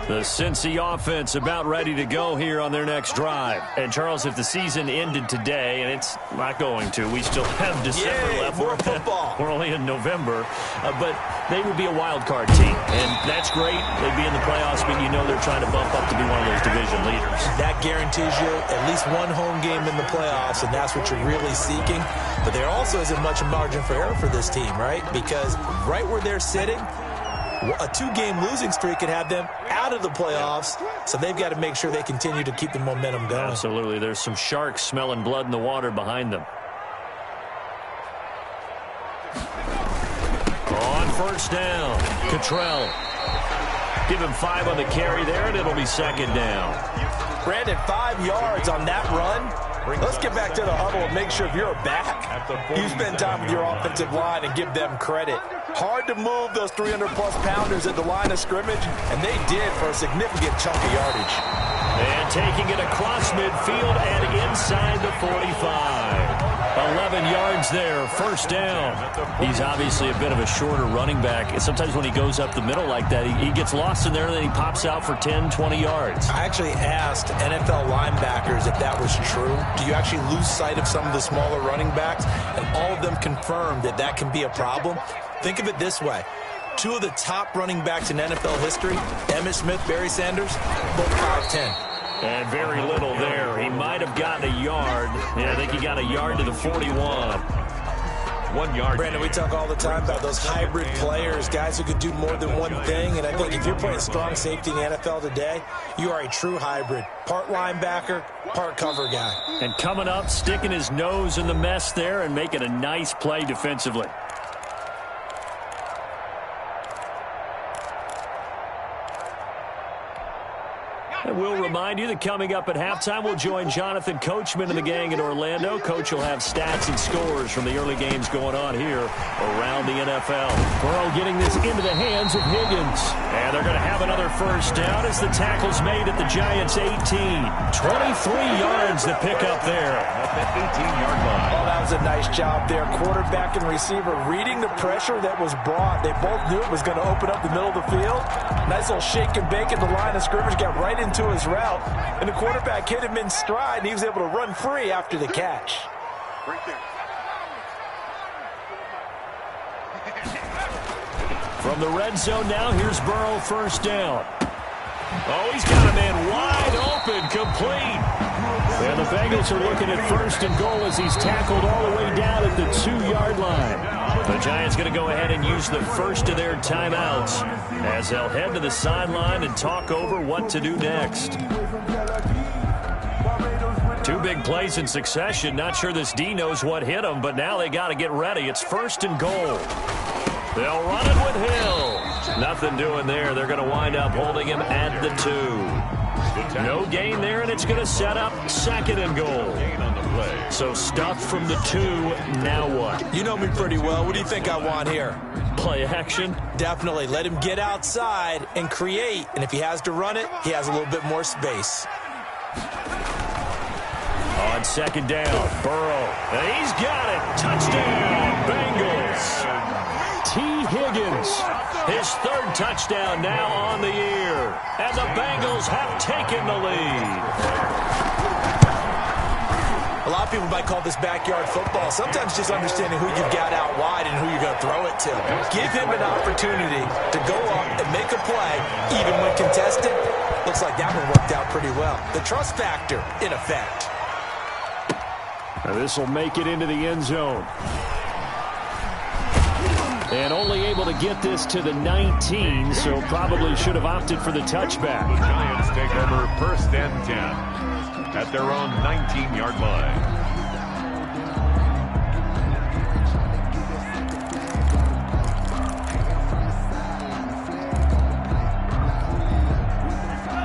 The Cincy offense about ready to go here on their next drive. And, Charles, if the season ended today, and it's not going to, we still have December left. More football. We're only in November. But they would be a wild card team. And that's great. They'd be in the playoffs, but you know they're trying to bump up to be one of those division leaders. That guarantees you at least one home game in the playoffs, and that's what you're really seeking. But there also isn't much margin for error for this team, right? Because right where they're sitting, a 2-game losing streak could have them out of the playoffs, so they've got to make sure they continue to keep the momentum going. Absolutely. There's some sharks smelling blood in the water behind them. On 1st down, Cottrell. Give him 5 on the carry there, and it'll be 2nd down. Brandon, 5 yards on that run. Let's get back to the huddle and make sure if you're a back, you spend time with your offensive line and give them credit. Hard to move those 300-plus pounders at the line of scrimmage, and they did for a significant chunk of yardage. And taking it across midfield and inside the 45. 11 yards there, 1st down. He's obviously a bit of a shorter running back. And sometimes when he goes up the middle like that, he gets lost in there, and then he pops out for 10, 20 yards. I actually asked NFL linebackers if that was true. Do you actually lose sight of some of the smaller running backs? And all of them confirmed that that can be a problem. Think of it this way. 2 of the top running backs in NFL history, Emmitt Smith, Barry Sanders, both 5'10". And very little there. He might have gotten a yard. Yeah, I think he got a yard to the 41. 1 yard. Brandon, we talk all the time about those hybrid players, guys who could do more than one thing. And I think if you're playing strong safety in the NFL today, you are a true hybrid. Part linebacker, part cover guy. And coming up, sticking his nose in the mess there and making a nice play defensively. And we'll remind you that coming up at halftime, we'll join Jonathan Coachman and the gang in Orlando. Coach will have stats and scores from the early games going on here around the NFL. Burrow getting this into the hands of Higgins. And they're going to have another 1st down as the tackle's made at the Giants' 18. 23 yards to pick up there. At the 18-yard line. Oh, that was a nice job there. Quarterback and receiver reading the pressure that was brought. They both knew it was going to open up the middle of the field. Nice little shake and bake at the line of scrimmage. Got right into his route, and the quarterback hit him in stride, and he was able to run free after the catch. From the red zone now, here's Burrow, 1st down. Oh, he's got a man wide open, complete. And the Bengals are looking at 1st and goal as he's tackled all the way down at the 2-yard line. The Giants going to go ahead and use the first of their timeouts as they'll head to the sideline and talk over what to do next. 2 big plays in succession. Not sure this D knows what hit him, but now they got to get ready. It's 1st and goal. They'll run it with Hill. Nothing doing there. They're going to wind up holding him at the 2. No gain there, and it's going to set up 2nd and goal. So stuffed from the 2. Now what? You know me pretty well. What do you think I want here? Play action? Definitely. Let him get outside and create. And if he has to run it, he has a little bit more space. On 2nd down, Burrow. And he's got it. Touchdown, Bengals. T. Higgins His third touchdown now on the year. And the Bengals have taken the lead. A lot of people might call this backyard football. Sometimes just understanding who you've got out wide and who you're going to throw it to. Give him an opportunity to go up and make a play, even when contested. Looks like that one worked out pretty well. The trust factor, in effect. Now this will make it into the end zone. And only able to get this to the 19, so probably should have opted for the touchback. The Giants take over 1st and 10 at their own 19-yard line.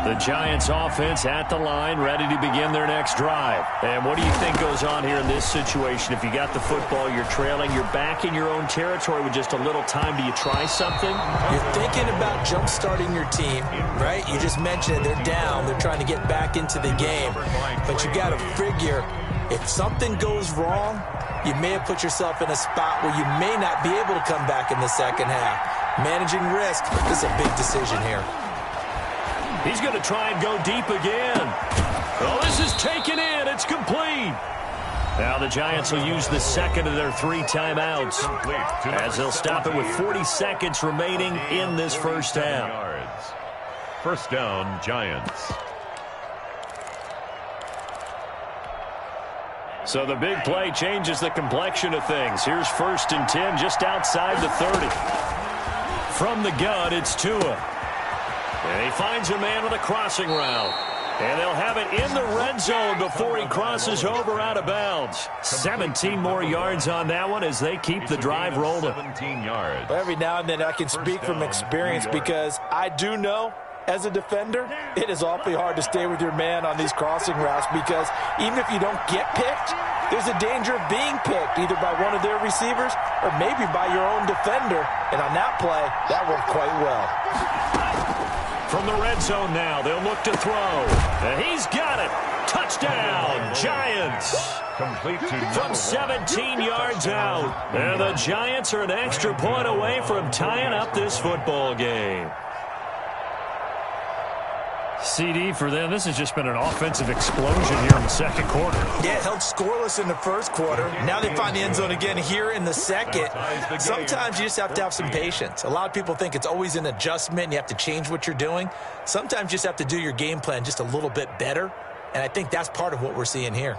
The Giants offense at the line, ready to begin their next drive. And what do you think goes on here in this situation? If you got the football, you're trailing, you're back in your own territory with just a little time. Do you try something? You're thinking about jump-starting your team, right? You just mentioned it. They're down. They're trying to get back into the game. But you got to figure, if something goes wrong, you may have put yourself in a spot where you may not be able to come back in the second half. Managing risk, this is a big decision here. He's going to try and go deep again. Oh, this is taken in. It's complete. Now the Giants will use the second of their 3 timeouts as they'll stop it with 40 seconds remaining in this first half. 1st down, Giants. So the big play changes the complexion of things. Here's 1st and 10 just outside the 30. From the gun, it's Tua. And he finds a man with a crossing route. And they'll have it in the red zone before he crosses over out of bounds. 17 more yards on that one as they keep the drive rolling. 17 yards. Well, every now and then I can speak from experience because I do know, as a defender, it is awfully hard to stay with your man on these crossing routes because even if you don't get picked, there's a danger of being picked either by one of their receivers or maybe by your own defender. And on that play, that worked quite well. From the red zone now, they'll look to throw. And he's got it. Touchdown, Giants. Complete to from 17 yards out. And the Giants are an extra point away from tying up this football game. CD for them, this has just been an offensive explosion here in the second quarter. Yeah, held scoreless in the first quarter. Now they find the end zone again here in the second. Sometimes you just have to have some patience. A lot of people think it's always an adjustment and you have to change what you're doing. Sometimes you just have to do your game plan just a little bit better, and I think that's part of what we're seeing here.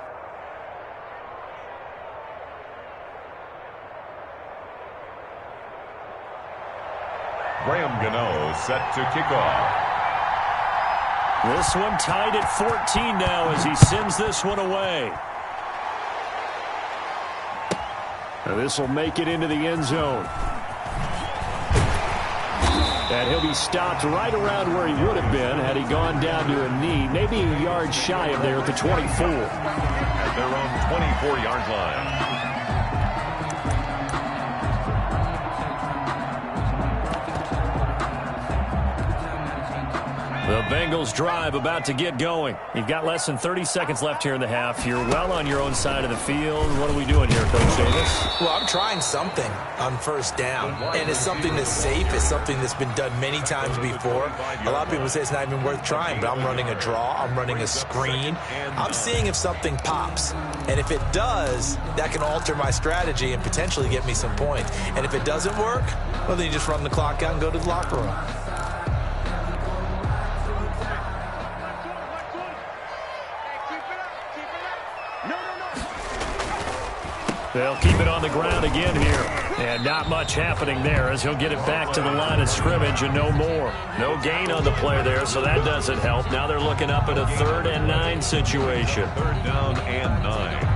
Graham Gano set to kick off. This one tied at 14 now as he sends this one away. Now this will make it into the end zone. And he'll be stopped right around where he would have been had he gone down to a knee, maybe a yard shy of there at the 24. At their own 24-yard line. The Bengals drive about to get going. You've got less than 30 seconds left here in the half. You're well on your own side of the field. What are we doing here, Coach Davis? Well, I'm trying something on 1st down, and it's something that's safe. It's something that's been done many times before. A lot of people say it's not even worth trying, but I'm running a draw. I'm running a screen. I'm seeing if something pops, and if it does, that can alter my strategy and potentially get me some points. And if it doesn't work, well, then you just run the clock out and go to the locker room. They'll keep it on the ground again here. And not much happening there as he'll get it back to the line of scrimmage and no more. No gain on the play there, so that doesn't help. Now they're looking up at a 3rd and 9 situation. 3rd down and 9.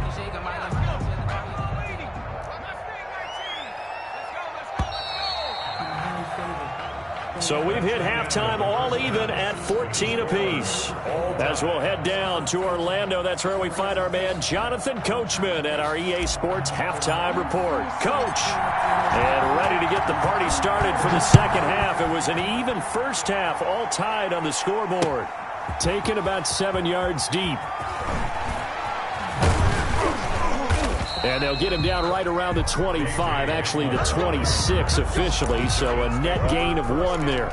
So we've hit halftime all even at 14 apiece. As we'll head down to Orlando, that's where we find our man Jonathan Coachman at our EA Sports Halftime Report. Coach, and ready to get the party started for the second half. It was an even first half, all tied on the scoreboard. Taken about 7 yards deep. And they'll get him down right around the 25, actually the 26 officially, so a net gain of 1 there.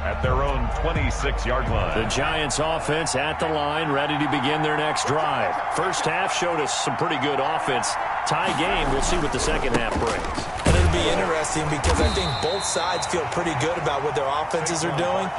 At their own 26-yard line. The Giants offense at the line, ready to begin their next drive. First half showed us some pretty good offense. Tie game, we'll see what the second half brings. And it'll be interesting because I think both sides feel pretty good about what their offenses are doing.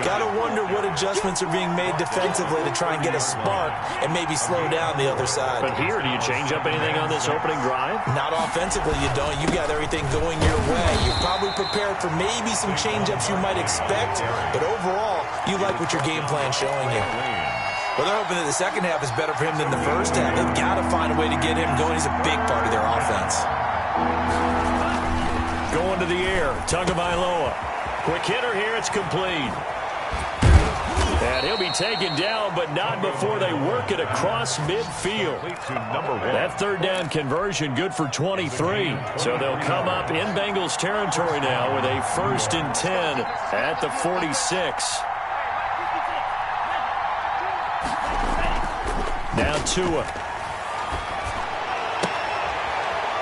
Got to wonder what adjustments are being made defensively to try and get a spark and maybe slow down the other side. But here, do you change up anything on this opening drive? Not offensively, you don't. You got everything going your way. You're probably prepared for maybe some change-ups you might expect, but overall, you like what your game plan's showing you. Well, they're hoping that the second half is better for him than the first half. They've got to find a way to get him going. He's a big part of their offense. Going to the air, Tagovailoa. Quick hitter here, it's complete. And he'll be taken down, but not before they work it across midfield. That third down conversion good for 23. So they'll come up in Bengals territory now with a 1st and 10 at the 46. Now Tua.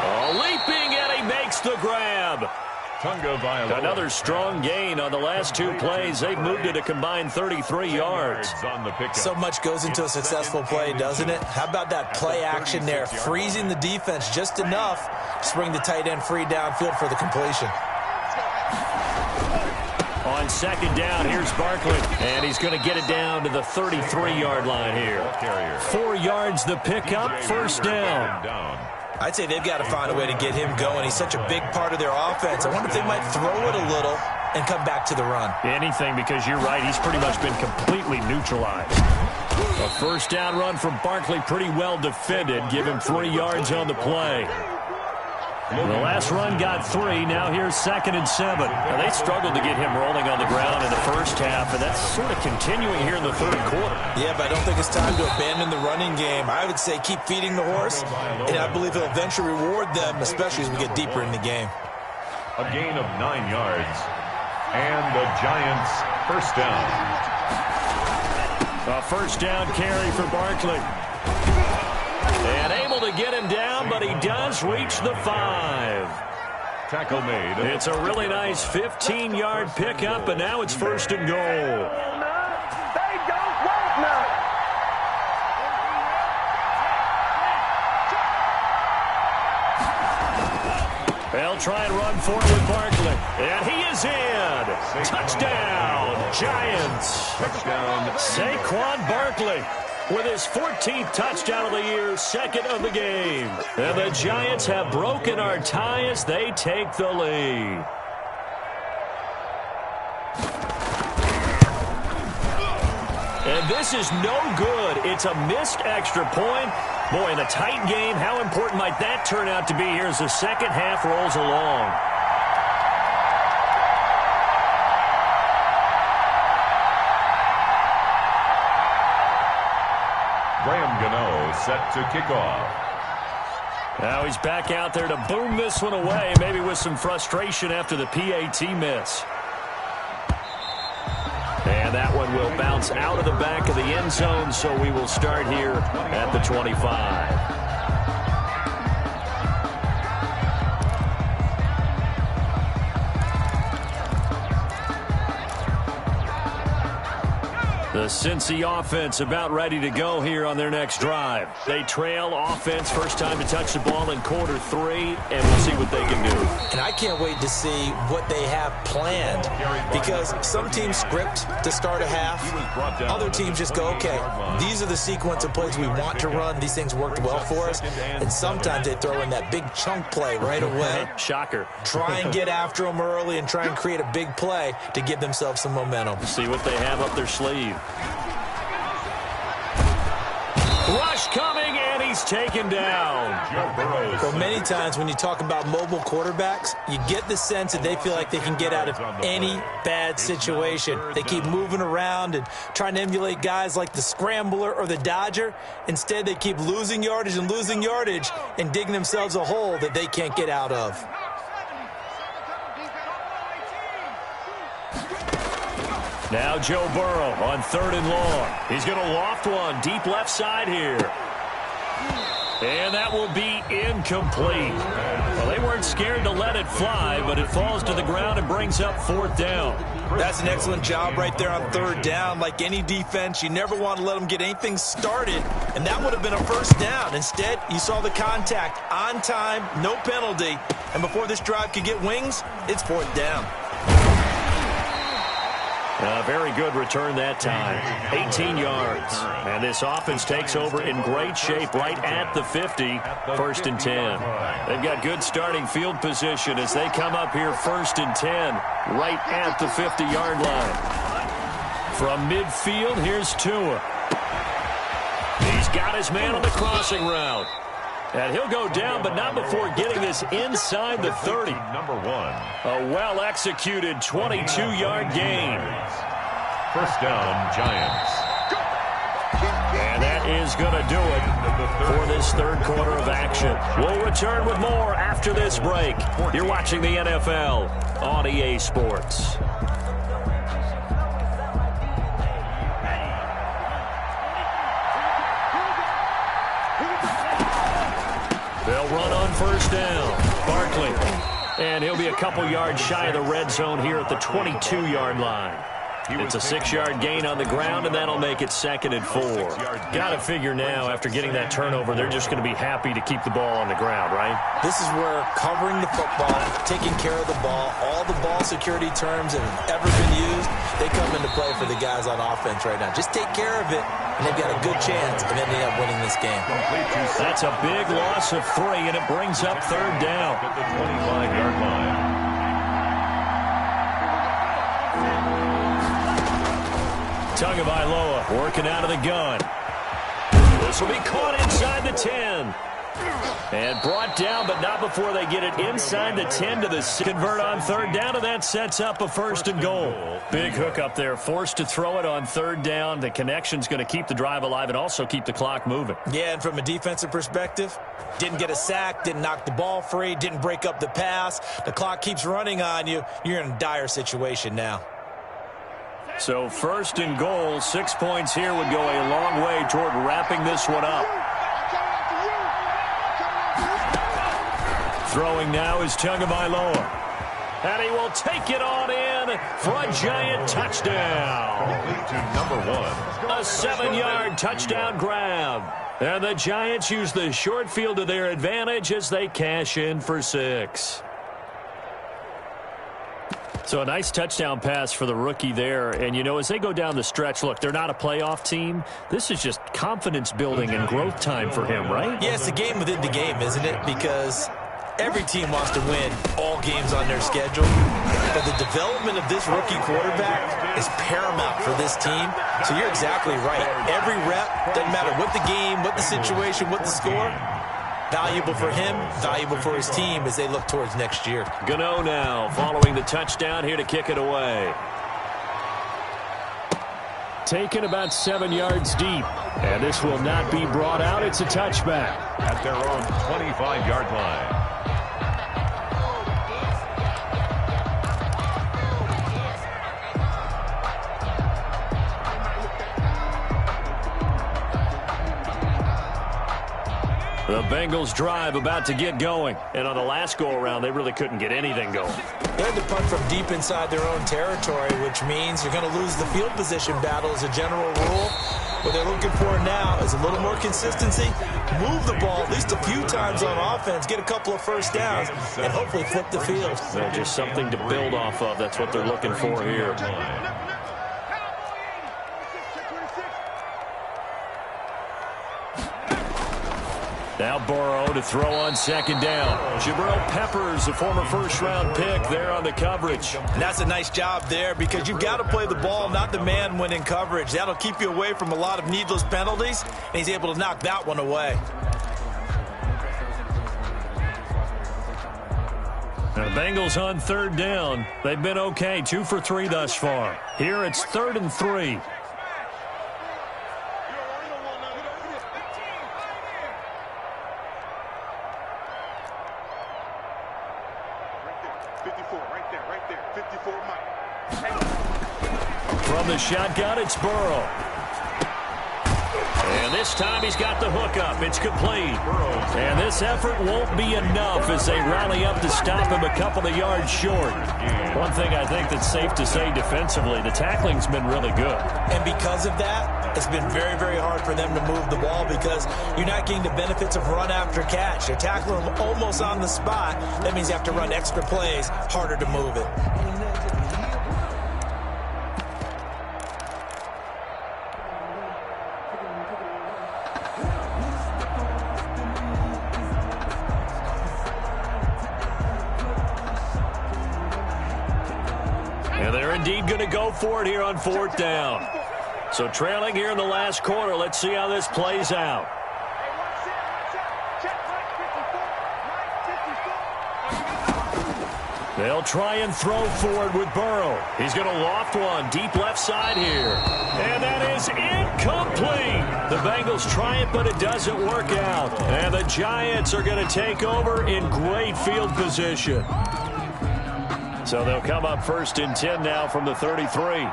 Oh, leaping, and he makes the grab. Another strong gain on the last 2 plays. They've moved it a combined 33 yards. So much goes into a successful play, doesn't it? How about that play action there? Freezing the defense just enough to bring the tight end free downfield for the completion. On second down, here's Barkley. And he's going to get it down to the 33-yard line here. 4 yards the pickup, 1st down. I'd say they've got to find a way to get him going. He's such a big part of their offense. I wonder if they might throw it a little and come back to the run. Anything, because you're right, he's pretty much been completely neutralized. A 1st down run from Barkley, pretty well defended. Give him 3 yards on the play. The last run got 3. Now here's 2nd and 7. Now they struggled to get him rolling on the ground in the first half, and that's sort of continuing here in the third quarter. Yeah, but I don't think it's time to abandon the running game. I would say keep feeding the horse, and I believe he'll eventually reward them, especially as we get deeper in the game. A gain of 9 yards, and the Giants 1st down. A 1st down carry for Barkley. And able to get him down, but he does reach the 5. Tackle made. It's a really nice 15-yard pickup, and now it's 1st and goal. They don't want none. They'll try and run for it with Barkley. And he is in. Touchdown, Giants. Touchdown. Saquon Barkley with his 14th touchdown of the year, 2nd of the game. And the Giants have broken our tie as they take the lead. And this is no good. It's a missed extra point. Boy, in a tight game, how important might that turn out to be here as the second half rolls along? Set to kick off. Now he's back out there to boom this one away, maybe with some frustration after the PAT miss. And that one will bounce out of the back of the end zone, so we will start here at the 25. The Cincy offense about ready to go here on their next drive. They trail offense, first time to touch the ball in quarter 3, and we'll see what they can do. And I can't wait to see what they have planned, because some teams script to start a half. Other teams just go, okay, these are the sequence of plays we want to run. These things worked well for us. And sometimes they throw in that big chunk play right away. Shocker. Try and get after them early and try and create a big play to give themselves some momentum. See what they have up their sleeve. Rush coming, and he's taken down. Well, many times when you talk about mobile quarterbacks, you get the sense that they feel like they can get out of any bad situation. They keep moving around and trying to emulate guys like the Scrambler or the Dodger. Instead, they keep losing yardage and digging themselves a hole that they can't get out of. Now Joe Burrow on 3rd and long. He's going to loft one deep left side here. And that will be incomplete. Well, they weren't scared to let it fly, but it falls to the ground and brings up 4th down. That's an excellent job right there on 3rd down. Like any defense, you never want to let them get anything started, and that would have been a 1st down. Instead, you saw the contact on time, no penalty, and before this drive could get wings, it's 4th down. A very good return that time. 18 yards. And this offense takes over in great shape right at the 50. 1st and 10. They've got good starting field position as they come up here 1st and 10 right at the 50-yard line. From midfield, here's Tua. He's got his man on the crossing route. And he'll go down, but not before getting this inside the 30. Number 1. A well-executed 22-yard gain. 1st down, Giants. And that is going to do it for this 3rd quarter of action. We'll return with more after this break. You're watching the NFL on EA Sports. They'll run on 1st down. Barkley. And he'll be a couple yards shy of the red zone here at the 22-yard line. It's a 6-yard gain on the ground, and that'll make it 2nd and 4. Got to figure now, after getting that turnover, they're just going to be happy to keep the ball on the ground, right? This is where covering the football, taking care of the ball, all the ball security terms that have ever been used, they come into play for the guys on offense right now. Just take care of it, and they've got a good chance of ending up winning this game. That's a big loss of 3, and it brings up 3rd down. At the 25-yard line. Tagovailoa working out of the gun. This will be caught inside the 10. And brought down, but not before they get it inside the 10 to the 6. Convert on 3rd down, and that sets up a 1st and goal. Big hook up there, forced to throw it on 3rd down. The connection's going to keep the drive alive and also keep the clock moving. Yeah, and from a defensive perspective, didn't get a sack, didn't knock the ball free, didn't break up the pass. The clock keeps running on you. You're in a dire situation now. So 1st and goal, 6 points here would go a long way toward wrapping this one up. Throwing now is Tagovailoa. And he will take it on in for a giant touchdown. To number 1. A 7-yard touchdown grab. And the Giants use the short field to their advantage as they cash in for 6. So a nice touchdown pass for the rookie there. And, you know, as they go down the stretch, look, they're not a playoff team. This is just confidence building and growth time for him, right? Yeah, it's a game within the game, isn't it? Because every team wants to win all games on their schedule. But the development of this rookie quarterback is paramount for this team. So you're exactly right. Every rep, doesn't matter what the game, what the situation, what the score, valuable for him, valuable for his team as they look towards next year. Gano now following the touchdown here to kick it away. Taken about 7 yards deep. And this will not be brought out. It's a touchback. At their own 25-yard line. The Bengals drive about to get going. And on the last go-around, they really couldn't get anything going. They had to punt from deep inside their own territory, which means you're going to lose the field position battle as a general rule. What they're looking for now is a little more consistency, move the ball at least a few times on offense, get a couple of 1st downs, and hopefully flip the field. Well, just something to build off of. That's what they're looking for here. Now Burrow to throw on 2nd down. Jabril Peppers, a former 1st-round pick, there on the coverage. And that's a nice job there because you've got to play the ball, not the man when in coverage. That'll keep you away from a lot of needless penalties, and he's able to knock that one away. Now the Bengals on 3rd down. They've been okay, 2 for 3 thus far. Here it's 3rd and 3. From the shotgun, it's Burrow. And this time he's got the hook up. It's complete. And this effort won't be enough as they rally up to stop him a couple of yards short. One thing I think that's safe to say defensively, the tackling's been really good. And because of that, it's been very, very hard for them to move the ball because you're not getting the benefits of run after catch. You're tackling them almost on the spot. That means you have to run extra plays, harder to move it. And they're indeed going to go for it here on 4th down. So trailing here in the last quarter, let's see how this plays out. They'll try and throw forward with Burrow. He's going to loft one deep left side here. And that is incomplete. The Bengals try it, but it doesn't work out. And the Giants are going to take over in great field position. So they'll come up 1st and 10 now from the 33.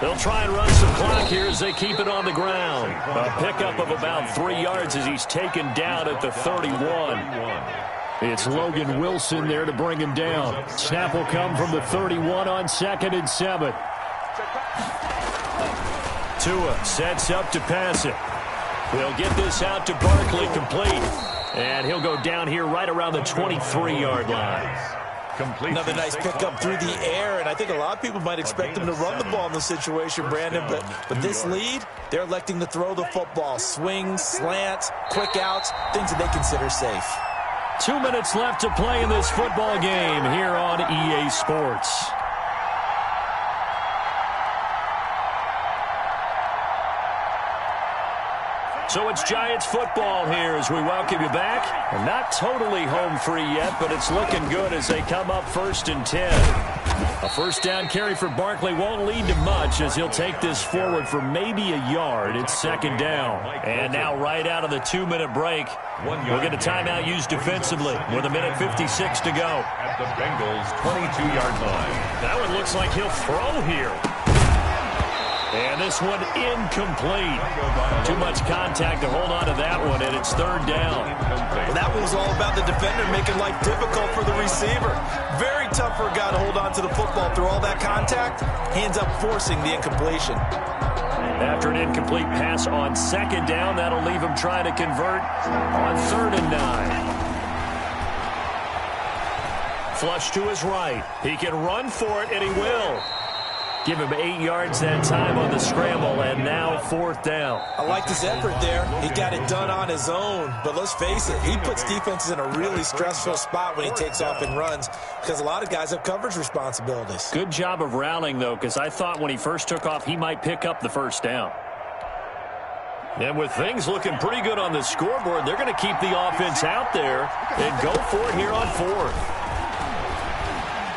They'll try and run some clock here as they keep it on the ground. A pickup of about 3 yards as he's taken down at the 31. It's Logan Wilson there to bring him down. Snap will come from the 31 on 2nd and 7. Tua sets up to pass it. He'll get this out to Barkley, complete. And he'll go down here right around the 23-yard line. Another nice pickup through the air, and I think a lot of people might expect them to run the ball in this situation, Brandon, but this lead, they're electing to throw the football. Swings, slants, quick outs, things that they consider safe. 2 minutes left to play in this football game here on EA Sports. So it's Giants football here as we welcome you back. We're not totally home free yet, but it's looking good as they come up 1st and 10. A 1st down carry for Barkley won't lead to much as he'll take this forward for maybe a yard. It's 2nd down. And now right out of the 2-minute break, we'll get a timeout used defensively with 1:56 to go. At the Bengals' 22-yard line. That one looks like he'll throw here. And this one incomplete. Too much contact to hold on to that one, and it's 3rd down. Well, that one was all about the defender making life difficult for the receiver. Very tough for a guy to hold on to the football through all that contact. Hands up forcing the incompletion. After an incomplete pass on 2nd down, that'll leave him trying to convert on 3rd and 9. Flush to his right. He can run for it, and he will. Give him 8 yards that time on the scramble, and now 4th down. I like this effort there. He got it done on his own, but let's face it, he puts defenses in a really stressful spot when he takes off and runs because a lot of guys have coverage responsibilities. Good job of rallying, though, because I thought when he first took off, he might pick up the 1st down. And with things looking pretty good on the scoreboard, they're going to keep the offense out there and go for it here on 4th.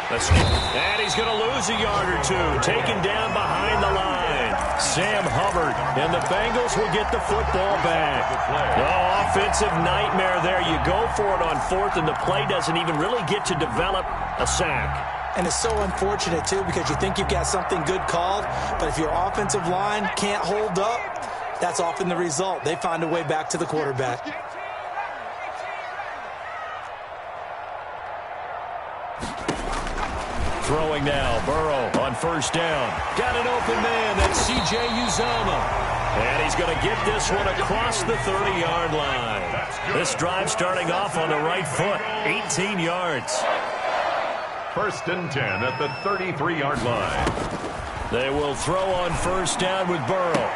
And he's going to lose a yard or two. Taken down behind the line. Sam Hubbard. And the Bengals will get the football back. Oh, offensive nightmare there. You go for it on 4th, and the play doesn't even really get to develop a sack. And it's so unfortunate, too, because you think you've got something good called, but if your offensive line can't hold up, that's often the result. They find a way back to the quarterback. Throwing now, Burrow on 1st down. Got an open man, that's C.J. Uzomah. And he's going to get this one across the 30-yard line. This drive starting off on the right foot, 18 yards. 1st and 10 at the 33-yard line. They will throw on 1st down with Burrow.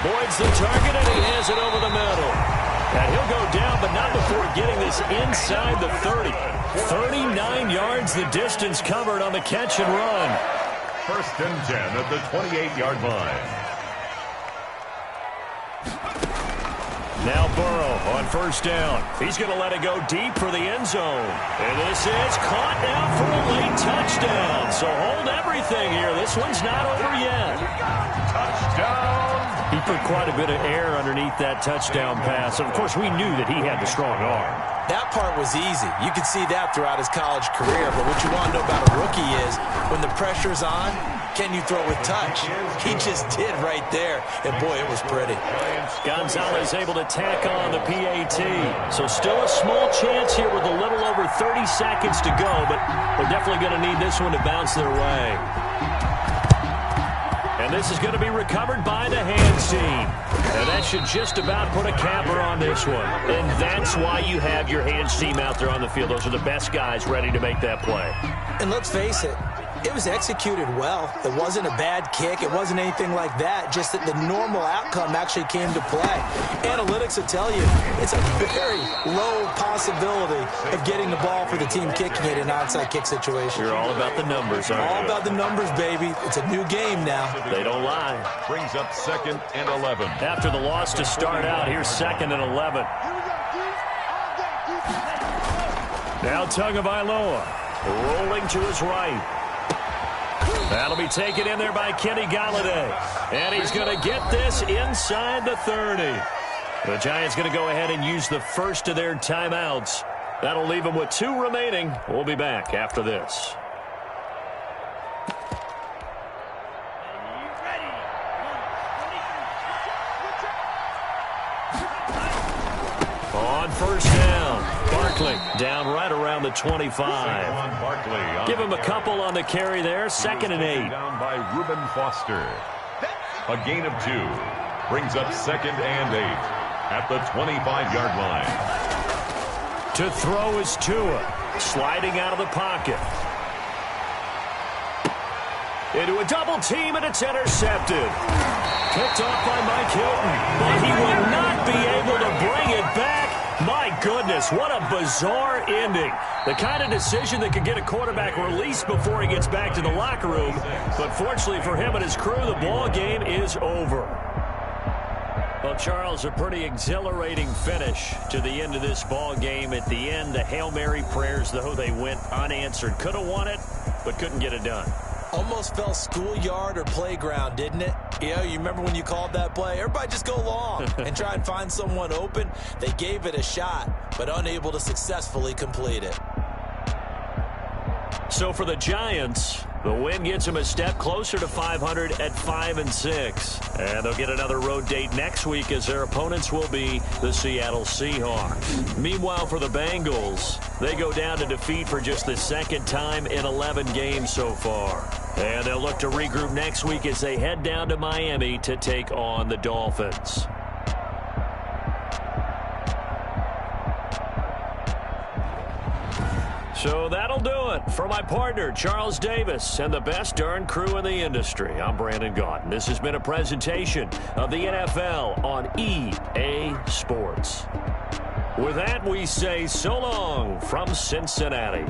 Boyd's the target, and he has it over the middle. And he'll go down, but not before getting this inside the 30. 39 yards the distance covered on the catch and run. 1st and 10 at the 28-yard line. Now Burrow on 1st down. He's going to let it go deep for the end zone. And this is caught now for a late touchdown. So hold everything here. This one's not over yet. Touchdown. He put quite a bit of air underneath that touchdown pass. Of course, we knew that he had the strong arm. That part was easy. You could see that throughout his college career. But what you want to know about a rookie is when the pressure's on, can you throw with touch? He just did right there. And, boy, it was pretty. Gonzalez able to tack on the PAT. So still a small chance here with a little over 30 seconds to go, but they're definitely going to need this one to bounce their way. And this is going to be recovered by the hands team. And that should just about put a capper on this one. And that's why you have your hands team out there on the field. Those are the best guys ready to make that play. And let's face it, it was executed well. It wasn't a bad kick. It wasn't anything like that. Just that the normal outcome actually came to play. Analytics will tell you it's a very low possibility of getting the ball for the team kicking it in an onside kick situation. You're all about the numbers, aren't you? All about the numbers, baby. It's a new game now. They don't lie. Brings up 2nd and 11. After the loss to start out, here's 2nd and 11. Now Tagovailoa rolling to his right. That'll be taken in there by Kenny Galladay. And he's going to get this inside the 30. The Giants going to go ahead and use the first of their timeouts. That'll leave them with 2 remaining. We'll be back after this. On first down, Barkley down right around the 25. Give him a couple on the carry there. 2nd and 8. Down by Reuben Foster. A gain of 2. Brings up 2nd and 8 at the 25-yard line. To throw is Tua, sliding out of the pocket. Into a double team, and it's intercepted. Picked off by Mike Hilton, but he will not be able to bring it back. My goodness, what a bizarre ending. The kind of decision that could get a quarterback released before he gets back to the locker room. But fortunately for him and his crew, the ball game is over. Well, Charles, a pretty exhilarating finish to the end of this ball game. At the end, the Hail Mary prayers, though, they went unanswered. Could have won it, but couldn't get it done. Almost felt schoolyard or playground, didn't it? You know, you remember when you called that play? Everybody just go long and try and find someone open. They gave it a shot, but unable to successfully complete it. So for the Giants, the win gets them a step closer to 500 at 5-6. And they'll get another road date next week as their opponents will be the Seattle Seahawks. Meanwhile, for the Bengals, they go down to defeat for just the 2nd time in 11 games so far. And they'll look to regroup next week as they head down to Miami to take on the Dolphins. So that'll do it for my partner, Charles Davis, and the best darn crew in the industry. I'm Brandon Gaudin. This has been a presentation of the NFL on EA Sports. With that, we say so long from Cincinnati.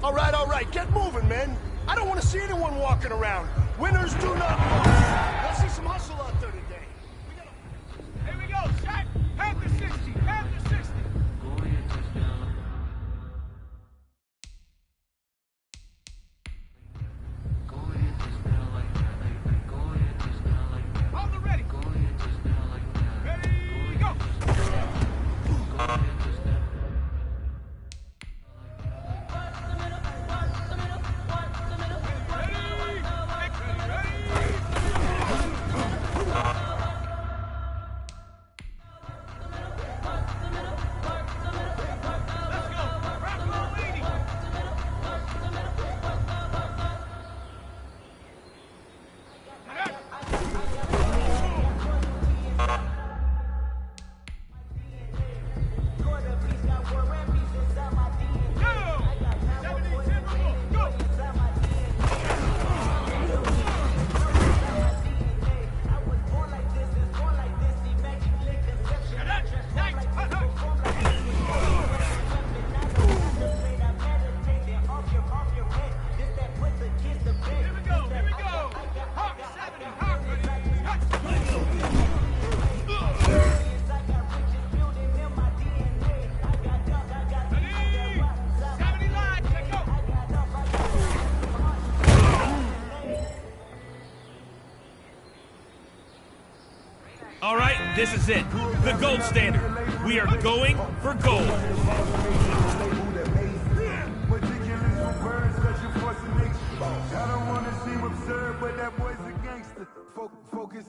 All right, get moving, men. I don't want to see anyone walking around. Winners do not lose. Let's see some hustle out there today. Here we go, Shaq. Panther 60, Panther 60. On the ready. Ready, go. All right, this is it. The gold standard. We are going for gold. I don't want to seem absurd, but that boy's a gangster. Focus.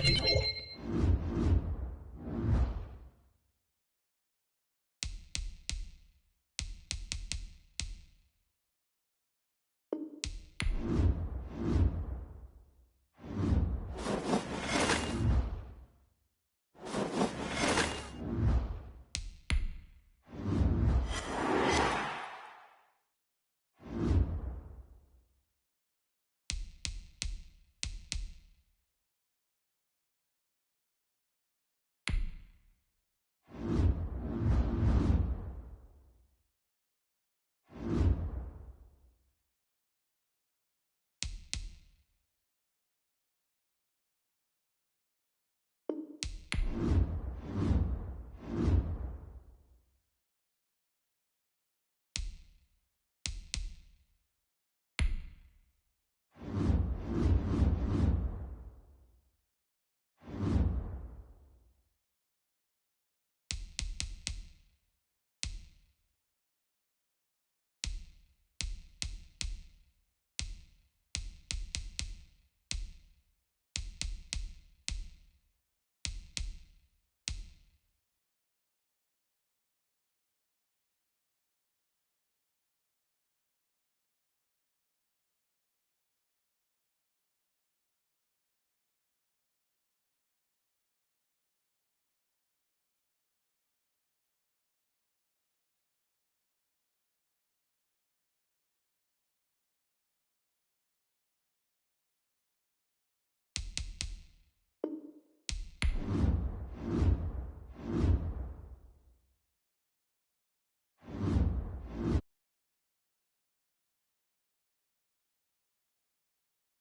Thank you.